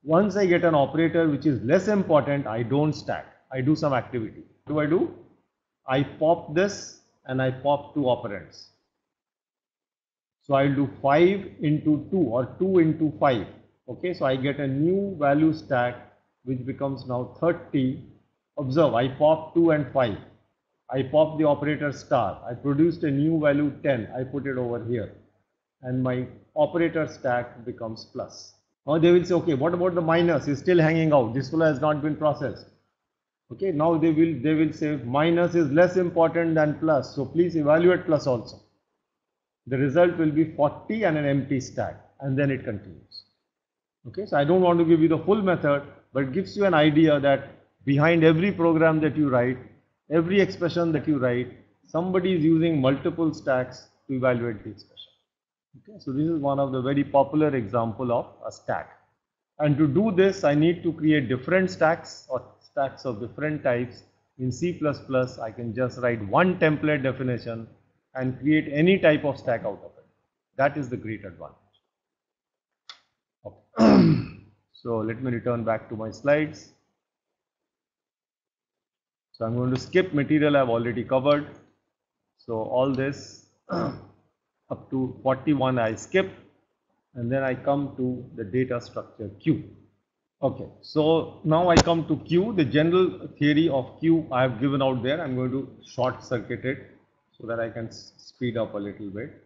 Once I get an operator which is less important, I don't stack. I do some activity. What do? I pop this and I pop 2 operands. So I'll do 5 into 2 or 2 into 5. Okay, so I get a new value stack which becomes now 30. Observe, I pop 2 and 5. I pop the operator star. I produced a new value 10. I put it over here. And my operator stack becomes plus. Now they will say, okay, what about the minus? It's still hanging out. This flow has not been processed. Okay, now they will say minus is less important than plus. So please evaluate plus also. The result will be 40 and an empty stack, and then it continues. Okay, so I don't want to give you the full method, but it gives you an idea that behind every program that you write, every expression that you write, somebody is using multiple stacks to evaluate the expression. Okay, so this is one of the very popular example of a stack. And to do this, I need to create different stacks or stacks of different types. In C++, I can just write one template definition and create any type of stack out of it. That is the great advantage. Okay. So let me return back to my slides. So I'm going to skip material I've already covered. So all this up to 41 I skip, and then I come to the data structure Q. Okay, so now I come to Q. The general theory of Q I have given out there. I'm going to short circuit it so that I can speed up a little bit.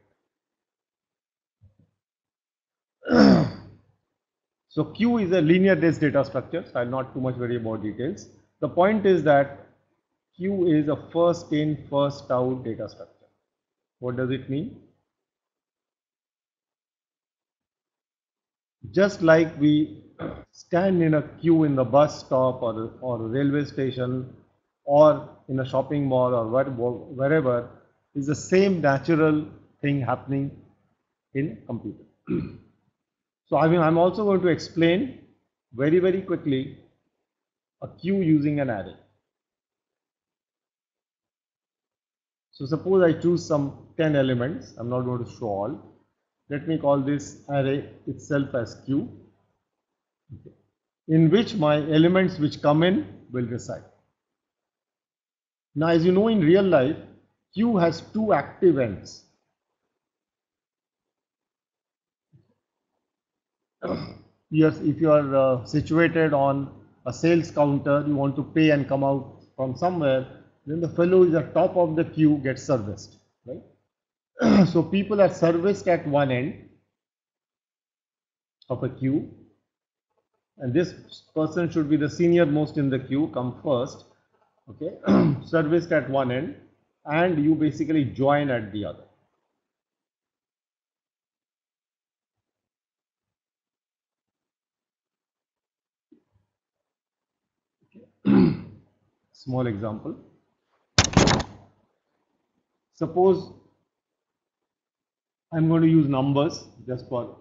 So Q is a linear based data structure, so I'll not too much worry about details. The point is that Q is a first in, first out data structure. What does it mean? Just like we stand in a queue in the bus stop or a railway station or in a shopping mall or wherever, is the same natural thing happening in computer. So I'm also going to explain very, very quickly a queue using an array. So suppose I choose some 10 elements. I'm not going to show all. Let me call this array itself as Q, in which my elements which come in will reside. Now, as you know, in real life, Q has 2 active ends. Yes, if you are situated on a sales counter, you want to pay and come out from somewhere, then the fellow is at top of the queue gets serviced, right? So people are serviced at one end of a queue, and this person should be the senior most in the queue, come first, okay, serviced at one end, and you basically join at the other. Small example. Suppose I'm going to use numbers just for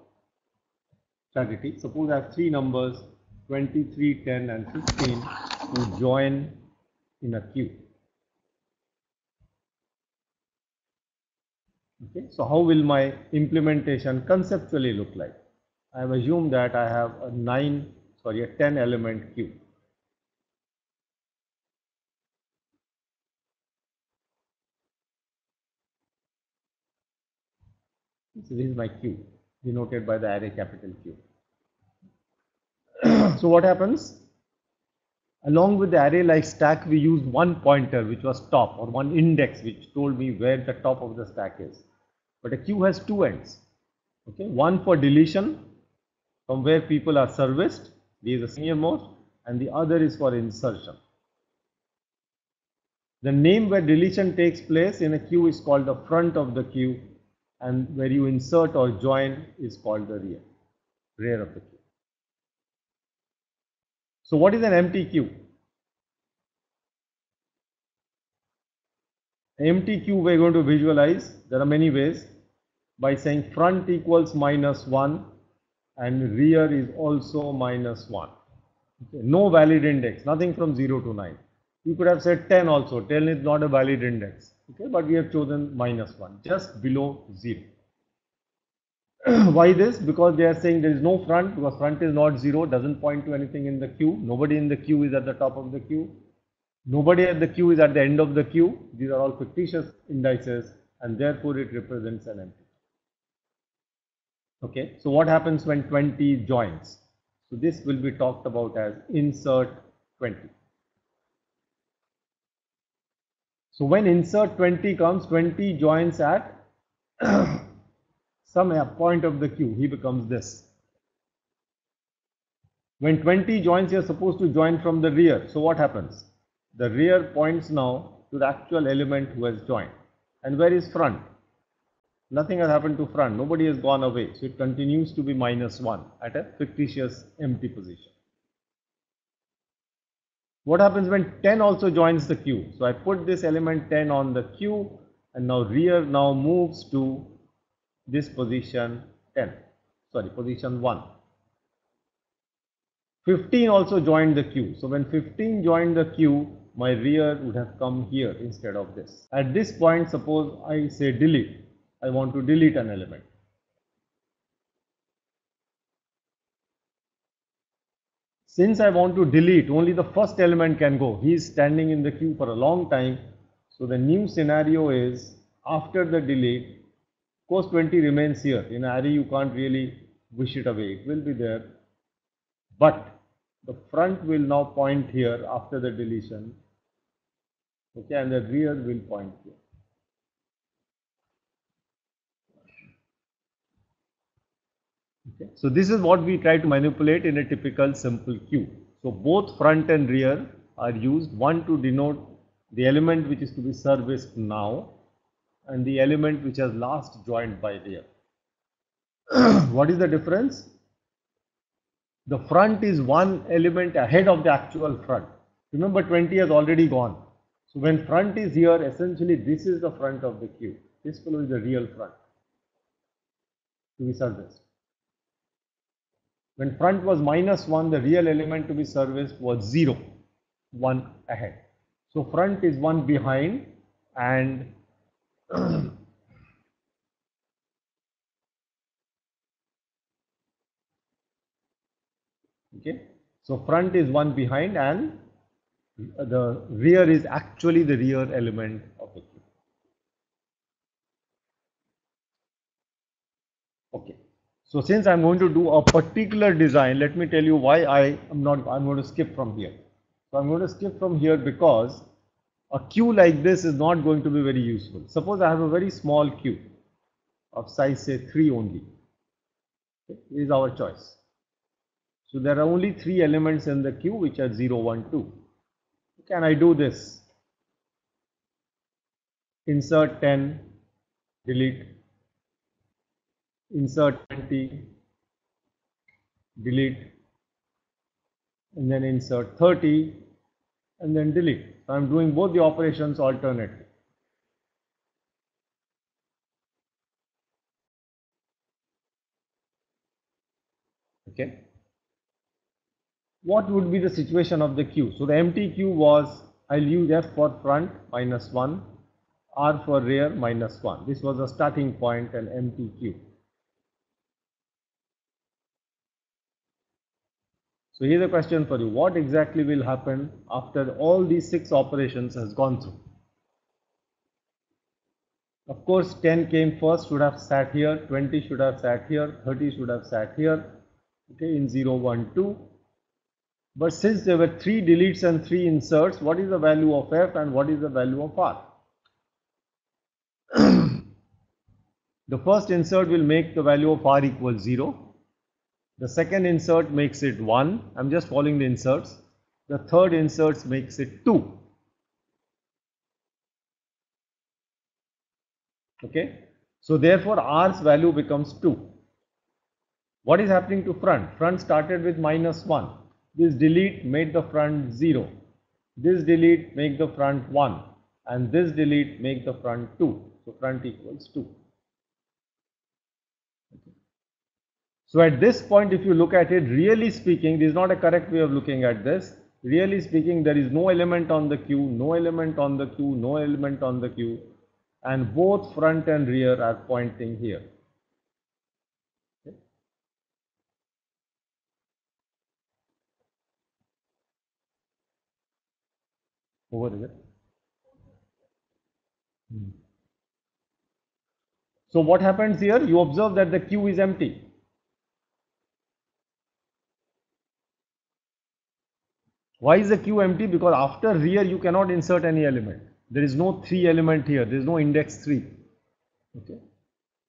clarity. Suppose I have three numbers 23, 10 and 15 to join in a queue. Okay, so how will my implementation conceptually look like? I have assumed that I have a 10 element queue. So this is my queue, denoted by the array capital Q. So what happens? Along with the array like stack, we used one pointer which was top, or one index which told me where the top of the stack is. But a queue has two ends. Okay, one for deletion from where people are serviced, these are senior most, and the other is for insertion. The name where deletion takes place in a queue is called the front of the queue, and where you insert or join is called the rear of the queue. So what is an empty queue? An empty queue we're going to visualize, there are many ways, by saying front equals -1 and rear is also -1. Okay. No valid index, nothing from 0 to 9. You could have said 10 also, 10 is not a valid index, okay, but we have chosen -1, just below 0. Why this? Because they are saying there is no front, because front is not 0, doesn't point to anything in the queue. Nobody in the queue is at the top of the queue. Nobody at the queue is at the end of the queue. These are all fictitious indices, and therefore it represents an empty. Okay, so what happens when 20 joins? So this will be talked about as insert 20. So when insert 20 comes, 20 joins at some point of the queue, he becomes this. When 20 joins, you are supposed to join from the rear. So what happens? The rear points now to the actual element who has joined. And where is front? Nothing has happened to front. Nobody has gone away. So it continues to be -1 at a fictitious empty position. What happens when 10 also joins the queue? So I put this element 10 on the queue, and now rear now moves to this position 10, sorry, position 1. 15 also joined the queue. So when 15 joined the queue, my rear would have come here instead of this. At this point, suppose I say delete. I want to delete an element. Since I want to delete, only the first element can go. He is standing in the queue for a long time. So the new scenario is, after the delete, of course 20 remains here. In array you can't really wish it away. It will be there. But the front will now point here after the deletion. Okay, and the rear will point here. Okay. So this is what we try to manipulate in a typical simple queue. So both front and rear are used, one to denote the element which is to be serviced now, and the element which has last joined by rear. What is the difference? The front is one element ahead of the actual front. Remember, 20 has already gone. So when front is here, essentially this is the front of the queue. This fellow is the real front to be serviced. When front was -1, the real element to be serviced was 0, 1 ahead. So front is 1 behind, and okay, so front is 1 behind, and the rear is actually the rear element of the queue. Okay, so since I'm going to do a particular design, let me tell you why I'm going to skip from here. So I'm going to skip from here because a queue like this is not going to be very useful. Suppose I have a very small queue of size say 3 only. Okay, is our choice. So there are only 3 elements in the queue which are 0, 1, 2. Can I do this? Insert 10, delete, insert 20, delete, and then insert 30, and then delete. So I am doing both the operations alternately. Okay. What would be the situation of the queue? So the empty queue was, I'll use F for front -1, R for rear -1. This was a starting point, an empty queue. So here's a question for you. What exactly will happen after all these 6 operations has gone through? Of course, 10 came first, should have sat here, 20 should have sat here, 30 should have sat here, okay, in 0, 1, 2. But since there were 3 deletes and 3 inserts, what is the value of F and what is the value of R? The first insert will make the value of R equals 0. The second insert makes it 1. I'm just following the inserts. The third insert makes it 2. Okay. So therefore R's value becomes 2. What is happening to front? Front started with -1. This delete made the front 0. This delete make the front 1. And this delete make the front 2. So front equals 2. Okay. So at this point, if you look at it, really speaking, this is not a correct way of looking at this. Really speaking, there is no element on the queue, no element on the queue, no element on the queue, and both front and rear are pointing here. Okay. Over here. So what happens here? You observe that the queue is empty. Why is the queue empty? Because after rear you cannot insert any element. There is no 3 element here. There is no index 3. Okay.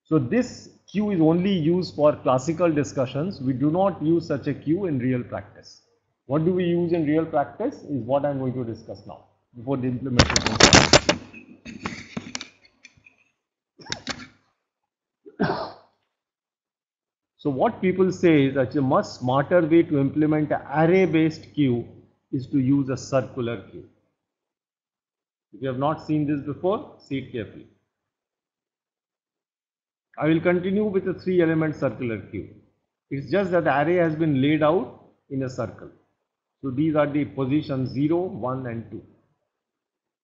So this queue is only used for classical discussions. We do not use such a queue in real practice. What do we use in real practice is what I am going to discuss now before the implementation starts. So what people say is that a much smarter way to implement an array-based queue is to use a circular queue. If you have not seen this before, see it carefully. I will continue with a 3-element circular queue. It's just that the array has been laid out in a circle. So these are the positions 0, 1 and 2.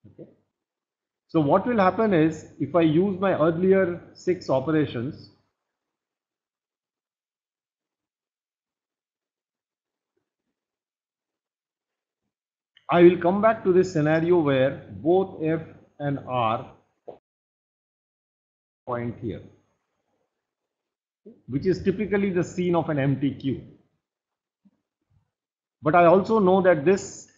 Okay. So what will happen is, if I use my earlier 6 operations, I will come back to this scenario where both F and R point here, which is typically the scene of an empty queue. But I also know that this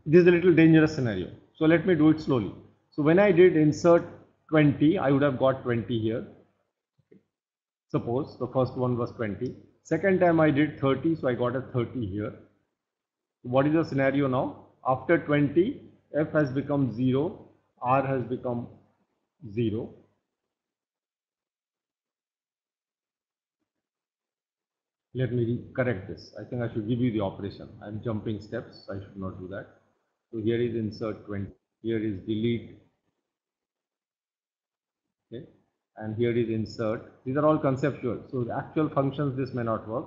is a little dangerous scenario. So let me do it slowly. So when I did insert 20, I would have got 20 here. Suppose the first one was 20. Second time I did 30, so I got a 30 here. What is the scenario now? After 20, F has become 0, R has become 0. Let me correct this. I think I should give you the operation. I am jumping steps. I should not do that. So here is insert 20. Here is delete. Okay. And here is insert. These are all conceptual. So the actual functions, this may not work.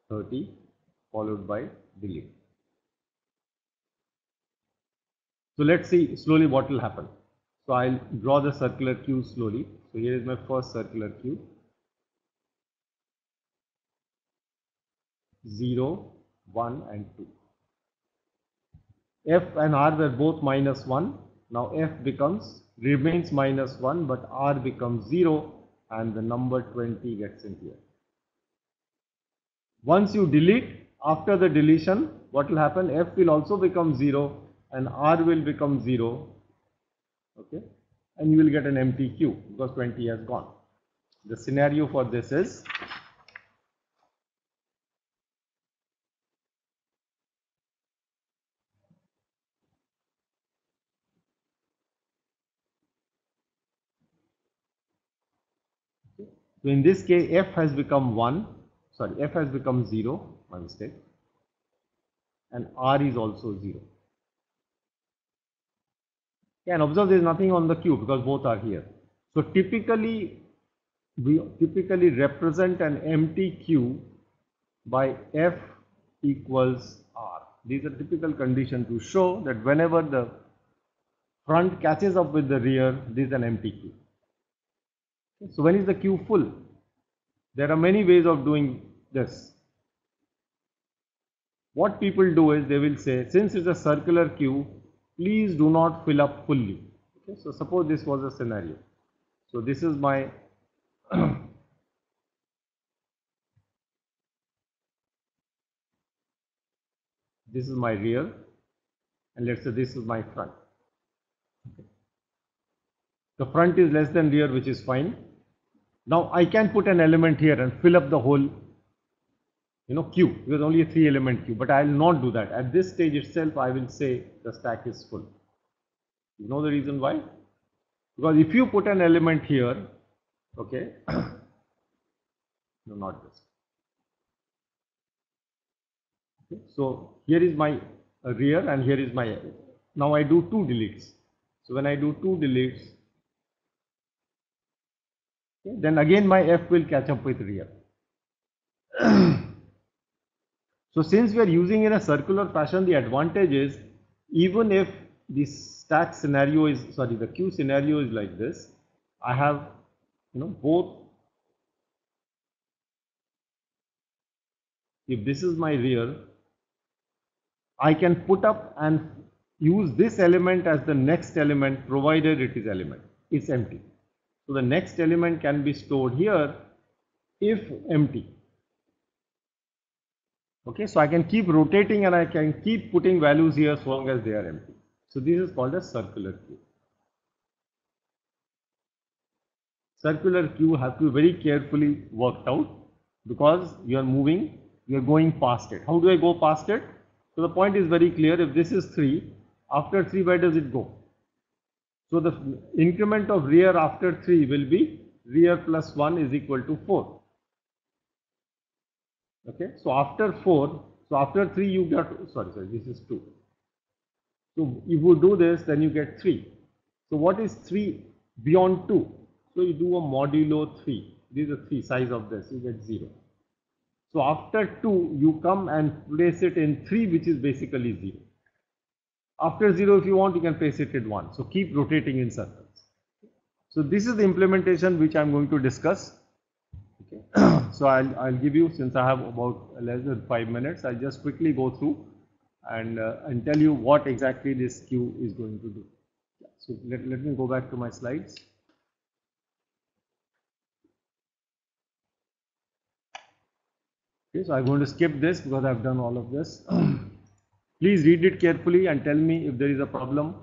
30 followed by delete. So let's see slowly what will happen. So I'll draw the circular queue slowly. So here is my first circular queue. 0, 1 and 2. F and R were both -1. Now F remains -1, but R becomes 0 and the number 20 gets in here. Once you delete, after the deletion, what will happen? F will also become 0 and R will become 0 okay, and you will get an empty queue because 20 has gone. The scenario for this is so in this case f has become 1, sorry, f has become 0, my mistake, and r is also 0. Yeah, and observe there is nothing on the queue because both are here. So typically we typically represent an empty queue by f equals r. These are typical conditions to show that whenever the front catches up with the rear, this is an empty queue. So when is the queue full? There are many ways of doing this. What people do is they will say, since it's a circular queue, please do not fill up fully. Okay, so suppose this was a scenario. So this is my this is my rear, and let's say this is my front. Okay. The front is less than rear, which is fine. Now I can put an element here and fill up the whole queue, because only a 3 element queue, but I will not do that. At this stage itself, I will say the stack is full. You know the reason why? Because if you put an element here, okay, no, not this. Okay. So here is my rear and here is my, now I do 2 deletes. So when I do 2 deletes, okay, then again my f will catch up with rear. So since we are using in a circular fashion, the advantage is even if the stack scenario is, sorry, the queue scenario is like this, I have both. If this is my rear, I can put up and use this element as the next element provided it is element. It's empty. So the next element can be stored here if empty. Okay, so I can keep rotating and I can keep putting values here as long as they are empty. So this is called a circular queue. Circular queue has to be very carefully worked out because you are moving, you are going past it. How do I go past it? So the point is very clear. If this is 3, after 3, where does it go? So the increment of rear after 3 will be rear plus 1 is equal to 4. Okay, so after 4, so after 3 you get, sorry, this is 2. So if you do this, then you get 3. So what is 3 beyond 2? So you do a modulo 3. This is the 3 size of this, you get 0. So after 2, you come and place it in 3, which is basically 0. After 0, if you want, you can place it at 1. So keep rotating in circles. So this is the implementation which I am going to discuss. Okay. So I'll give you, since I have about less than 5 minutes, I'll just quickly go through and tell you what exactly this queue is going to do. So let me go back to my slides. Okay, so I'm going to skip this because I've done all of this. Please read it carefully and tell me if there is a problem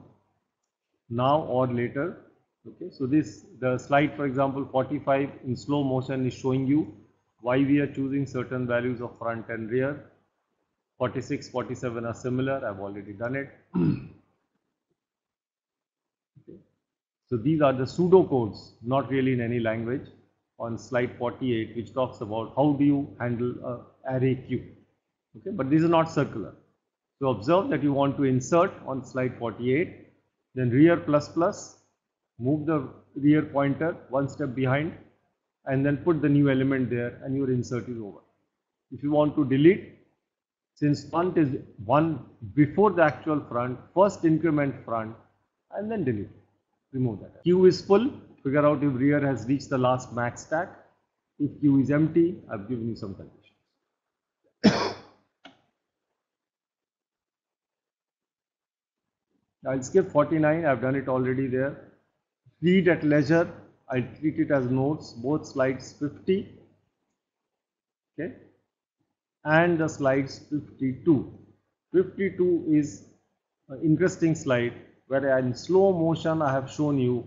now or later. Okay, so the slide, for example, 45 in slow motion is showing you why we are choosing certain values of front and rear. 46, 47 are similar. I've already done it. Okay. So these are the pseudocodes, not really in any language, on slide 48, which talks about how do you handle an array queue. Okay, but this is not circular. So observe that you want to insert on slide 48, then rear plus plus, move the rear pointer one step behind, and then put the new element there, and your insert is over. If you want to delete, since front is 1 before the actual front, first increment front, and then delete. Remove that. Queue is full, figure out if rear has reached the last max stack. If queue is empty, I've given you some conditions. I'll skip 49, I've done it already there. Read at leisure, I'll treat it as notes, both slides 50, okay, and the slides 52. 52 is an interesting slide where in slow motion I have shown you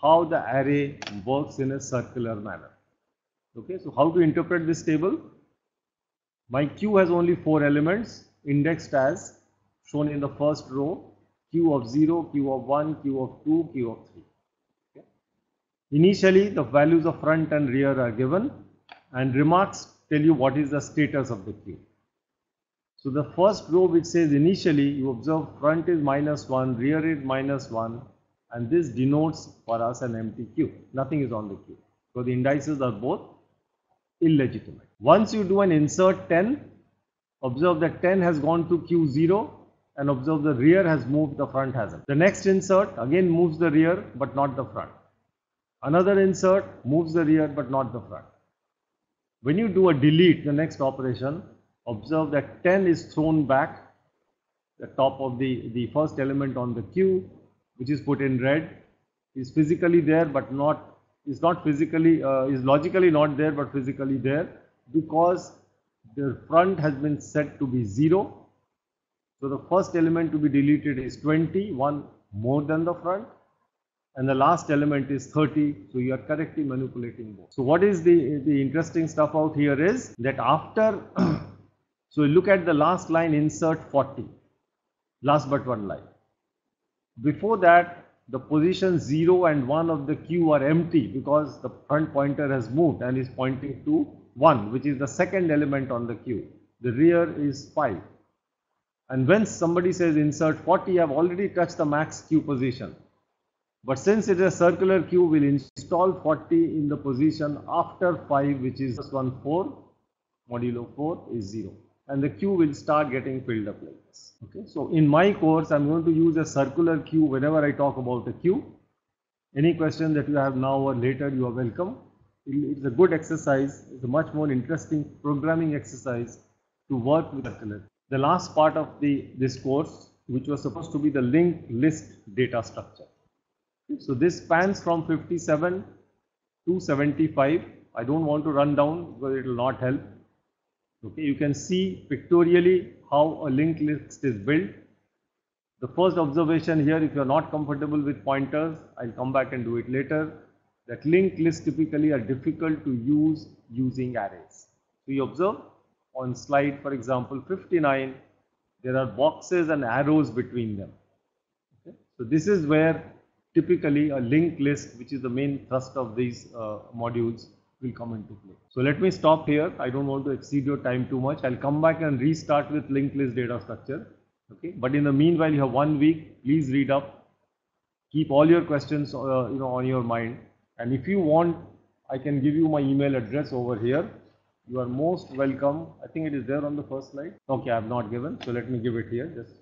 how the array works in a circular manner. Okay, so how to interpret this table? My queue has only 4 elements indexed as shown in the first row: queue of 0, queue of 1, queue of 2, queue of 3. Okay. Initially, the values of front and rear are given, and remarks tell you what is the status of the queue. So the first row which says initially, you observe front is -1, rear is -1, and this denotes for us an empty queue. Nothing is on the queue. So the indices are both illegitimate. Once you do an insert 10, observe that 10 has gone to Q0, and observe the rear has moved, the front hasn't. The next insert again moves the rear but not the front. Another insert moves the rear but not the front. When you do a delete, the next operation, observe that 10 is thrown back, the top of the first element on the queue, which is put in red, is physically there but is logically not there but physically there, because the front has been set to be 0. So the first element to be deleted is 20, one more than the front, and the last element is 30. So you are correctly manipulating both. So what is the interesting stuff out here is that after so look at the last line, insert 40, last but one line. Before that, the position 0 and 1 of the queue are empty because the front pointer has moved and is pointing to 1, which is the second element on the queue. The rear is 5. And when somebody says insert 40, I have already touched the max queue position. But since it is a circular queue, we'll install 40 in the position after 5, which is just 1, 4, modulo 4 is 0. And the queue will start getting filled up like this. Okay, so in my course, I'm going to use a circular queue whenever I talk about a queue. Any question that you have now or later, you are welcome. It's a good exercise. It's a much more interesting programming exercise to work with circular. The last part of this course, which was supposed to be the linked list data structure. Okay, so this spans from 57 to 75. I don't want to run down because it will not help. Okay, you can see pictorially how a linked list is built. The first observation here, if you are not comfortable with pointers, I'll come back and do it later, that linked lists typically are difficult to use using arrays. So you observe on slide, for example, 59, there are boxes and arrows between them. Okay? So this is where typically a linked list, which is the main thrust of these modules, will come into play. So let me stop here. I don't want to exceed your time too much. I'll come back and restart with linked list data structure. Okay, but in the meanwhile, you have 1 week. Please read up. Keep all your questions, on your mind. And if you want, I can give you my email address over here. You are most welcome. I think it is there on the first slide. Okay, I have not given. So let me give it here. Just.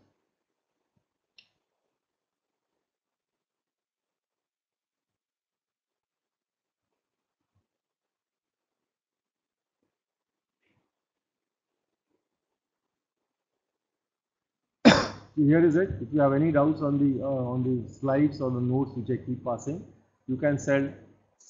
Here is it. If you have any doubts on the slides or the notes which I keep passing, you can send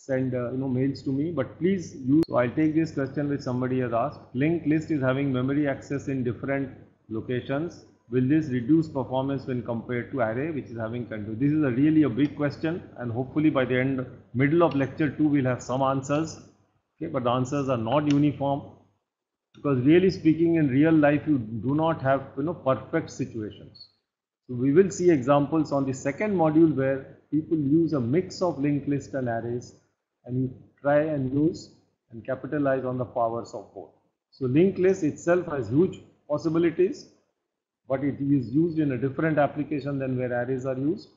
mails to me. But please use. So I'll take this question which somebody has asked. Linked list is having memory access in different locations. Will this reduce performance when compared to array, which is having control? This is really a big question, and hopefully by the middle of lecture 2, we'll have some answers. Okay, but the answers are not uniform. Because really speaking, in real life, you do not have perfect situations. So we will see examples on the second module where people use a mix of linked list and arrays, and you try and use and capitalize on the powers of both. So linked list itself has huge possibilities, but it is used in a different application than where arrays are used.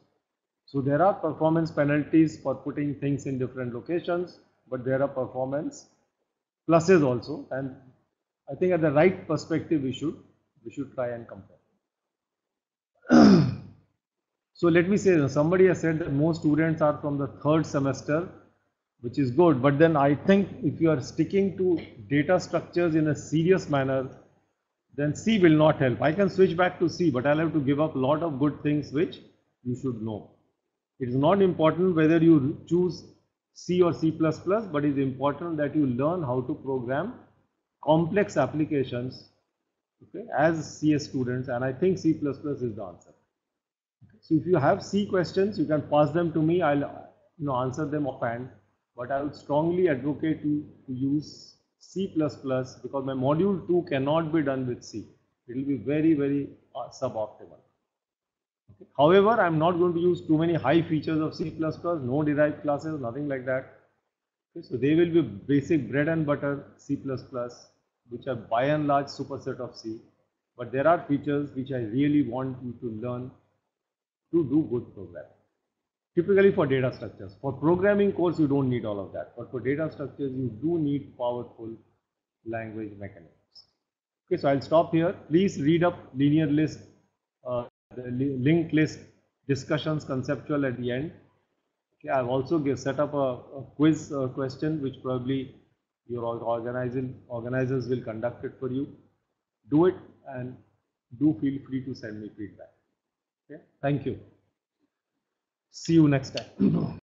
So there are performance penalties for putting things in different locations, but there are performance pluses also, and I think at the right perspective we should try and compare. So let me say, somebody has said that most students are from the 3rd semester, which is good, but then I think if you are sticking to data structures in a serious manner, then C will not help. I can switch back to C, but I'll have to give up a lot of good things which you should know. It is not important whether you choose C or C++, but it is important that you learn how to program complex applications, okay, as CS students, and I think C++ is the answer. Okay. So if you have C questions, you can pass them to me. I'll answer them offhand. But I would strongly advocate you to use C++ because my module 2 cannot be done with C. It will be very, very suboptimal. Okay. However, I'm not going to use too many high features of C++, no derived classes, nothing like that. Okay. So they will be basic bread and butter C++, which are by and large superset of C. But there are features which I really want you to learn to do good programming. Typically for data structures. For programming course, you don't need all of that. But for data structures, you do need powerful language mechanisms. Okay, so I'll stop here. Please read up linear list, the linked list discussions conceptual at the end. Okay, I've also set up a quiz question which probably your organizers will conduct it for you. Do it and do feel free to send me feedback. Okay, thank you. See you next time.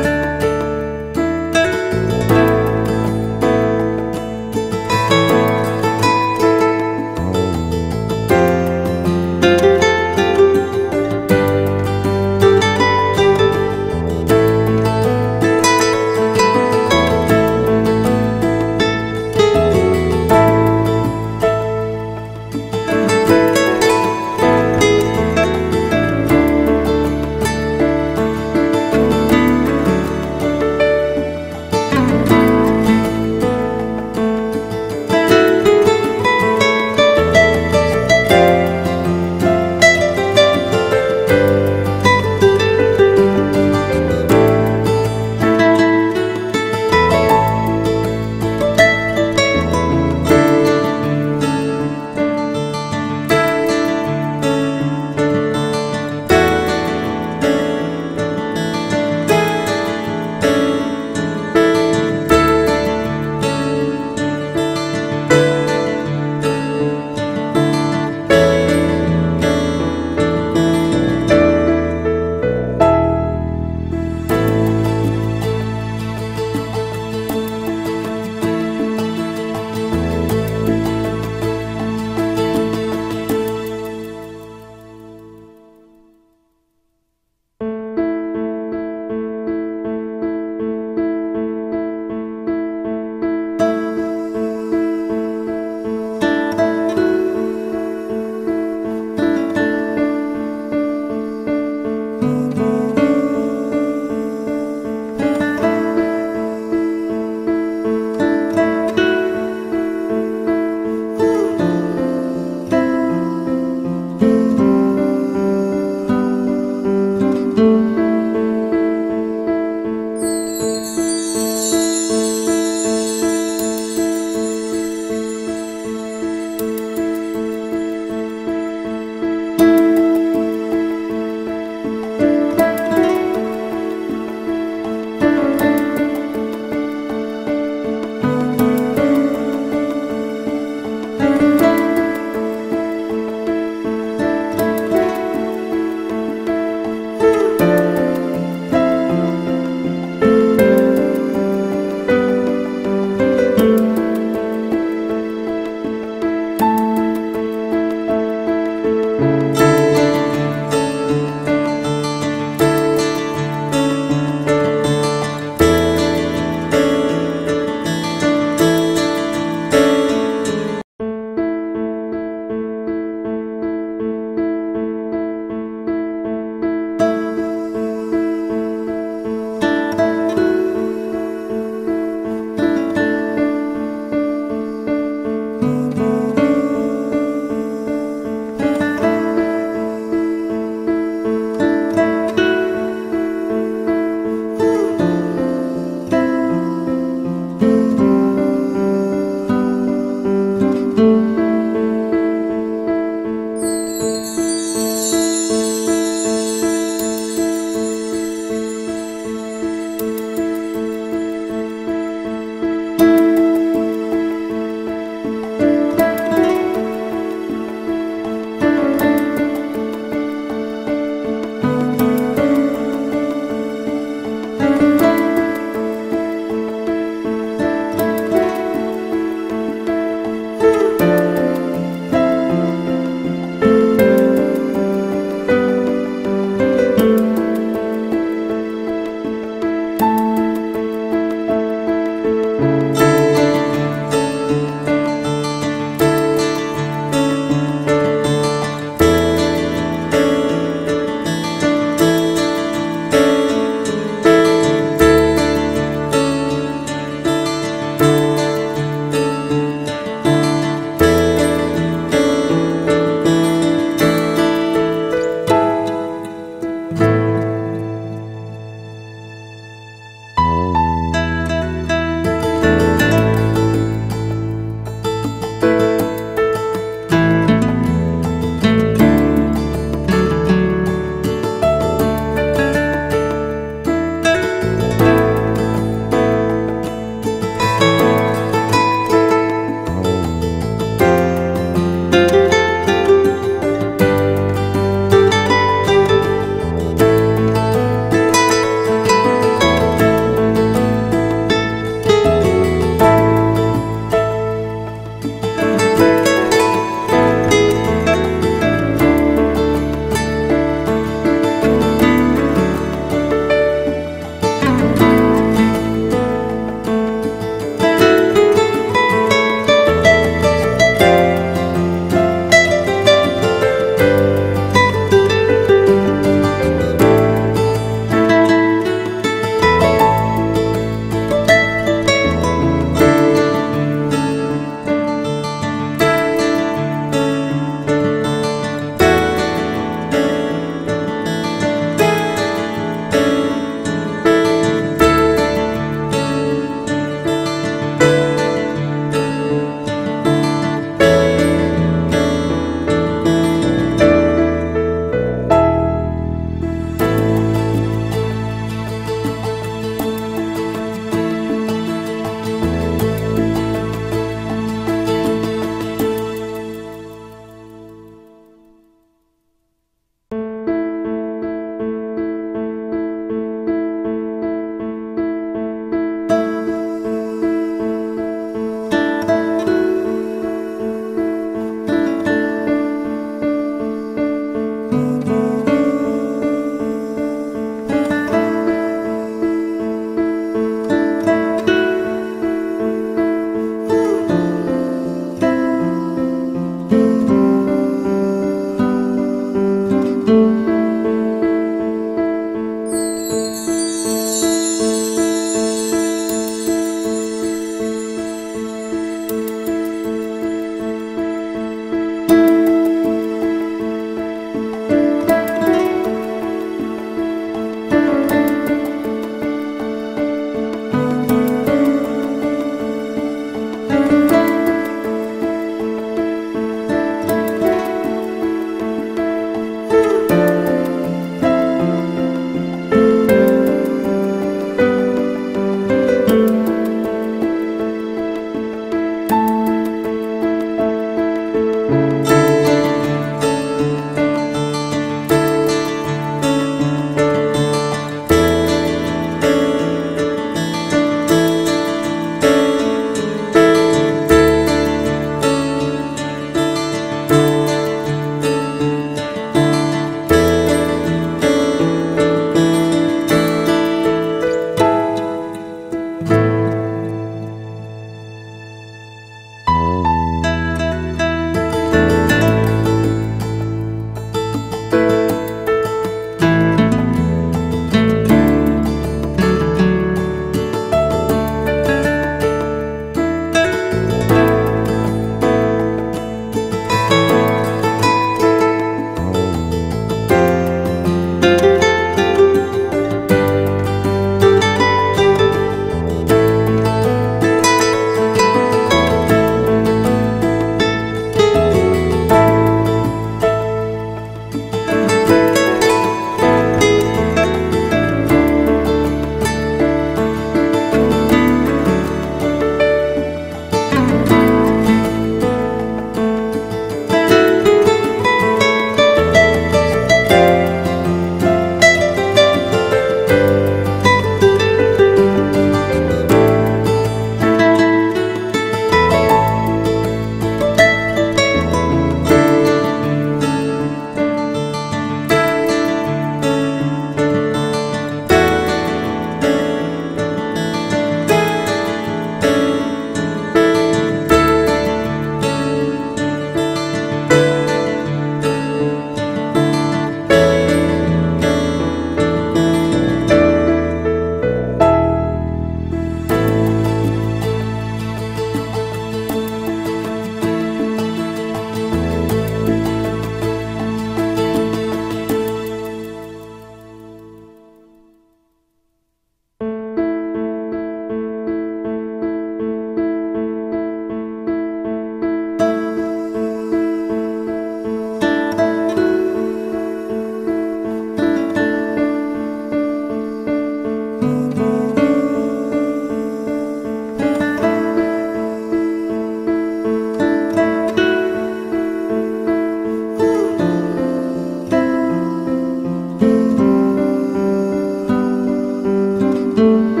you.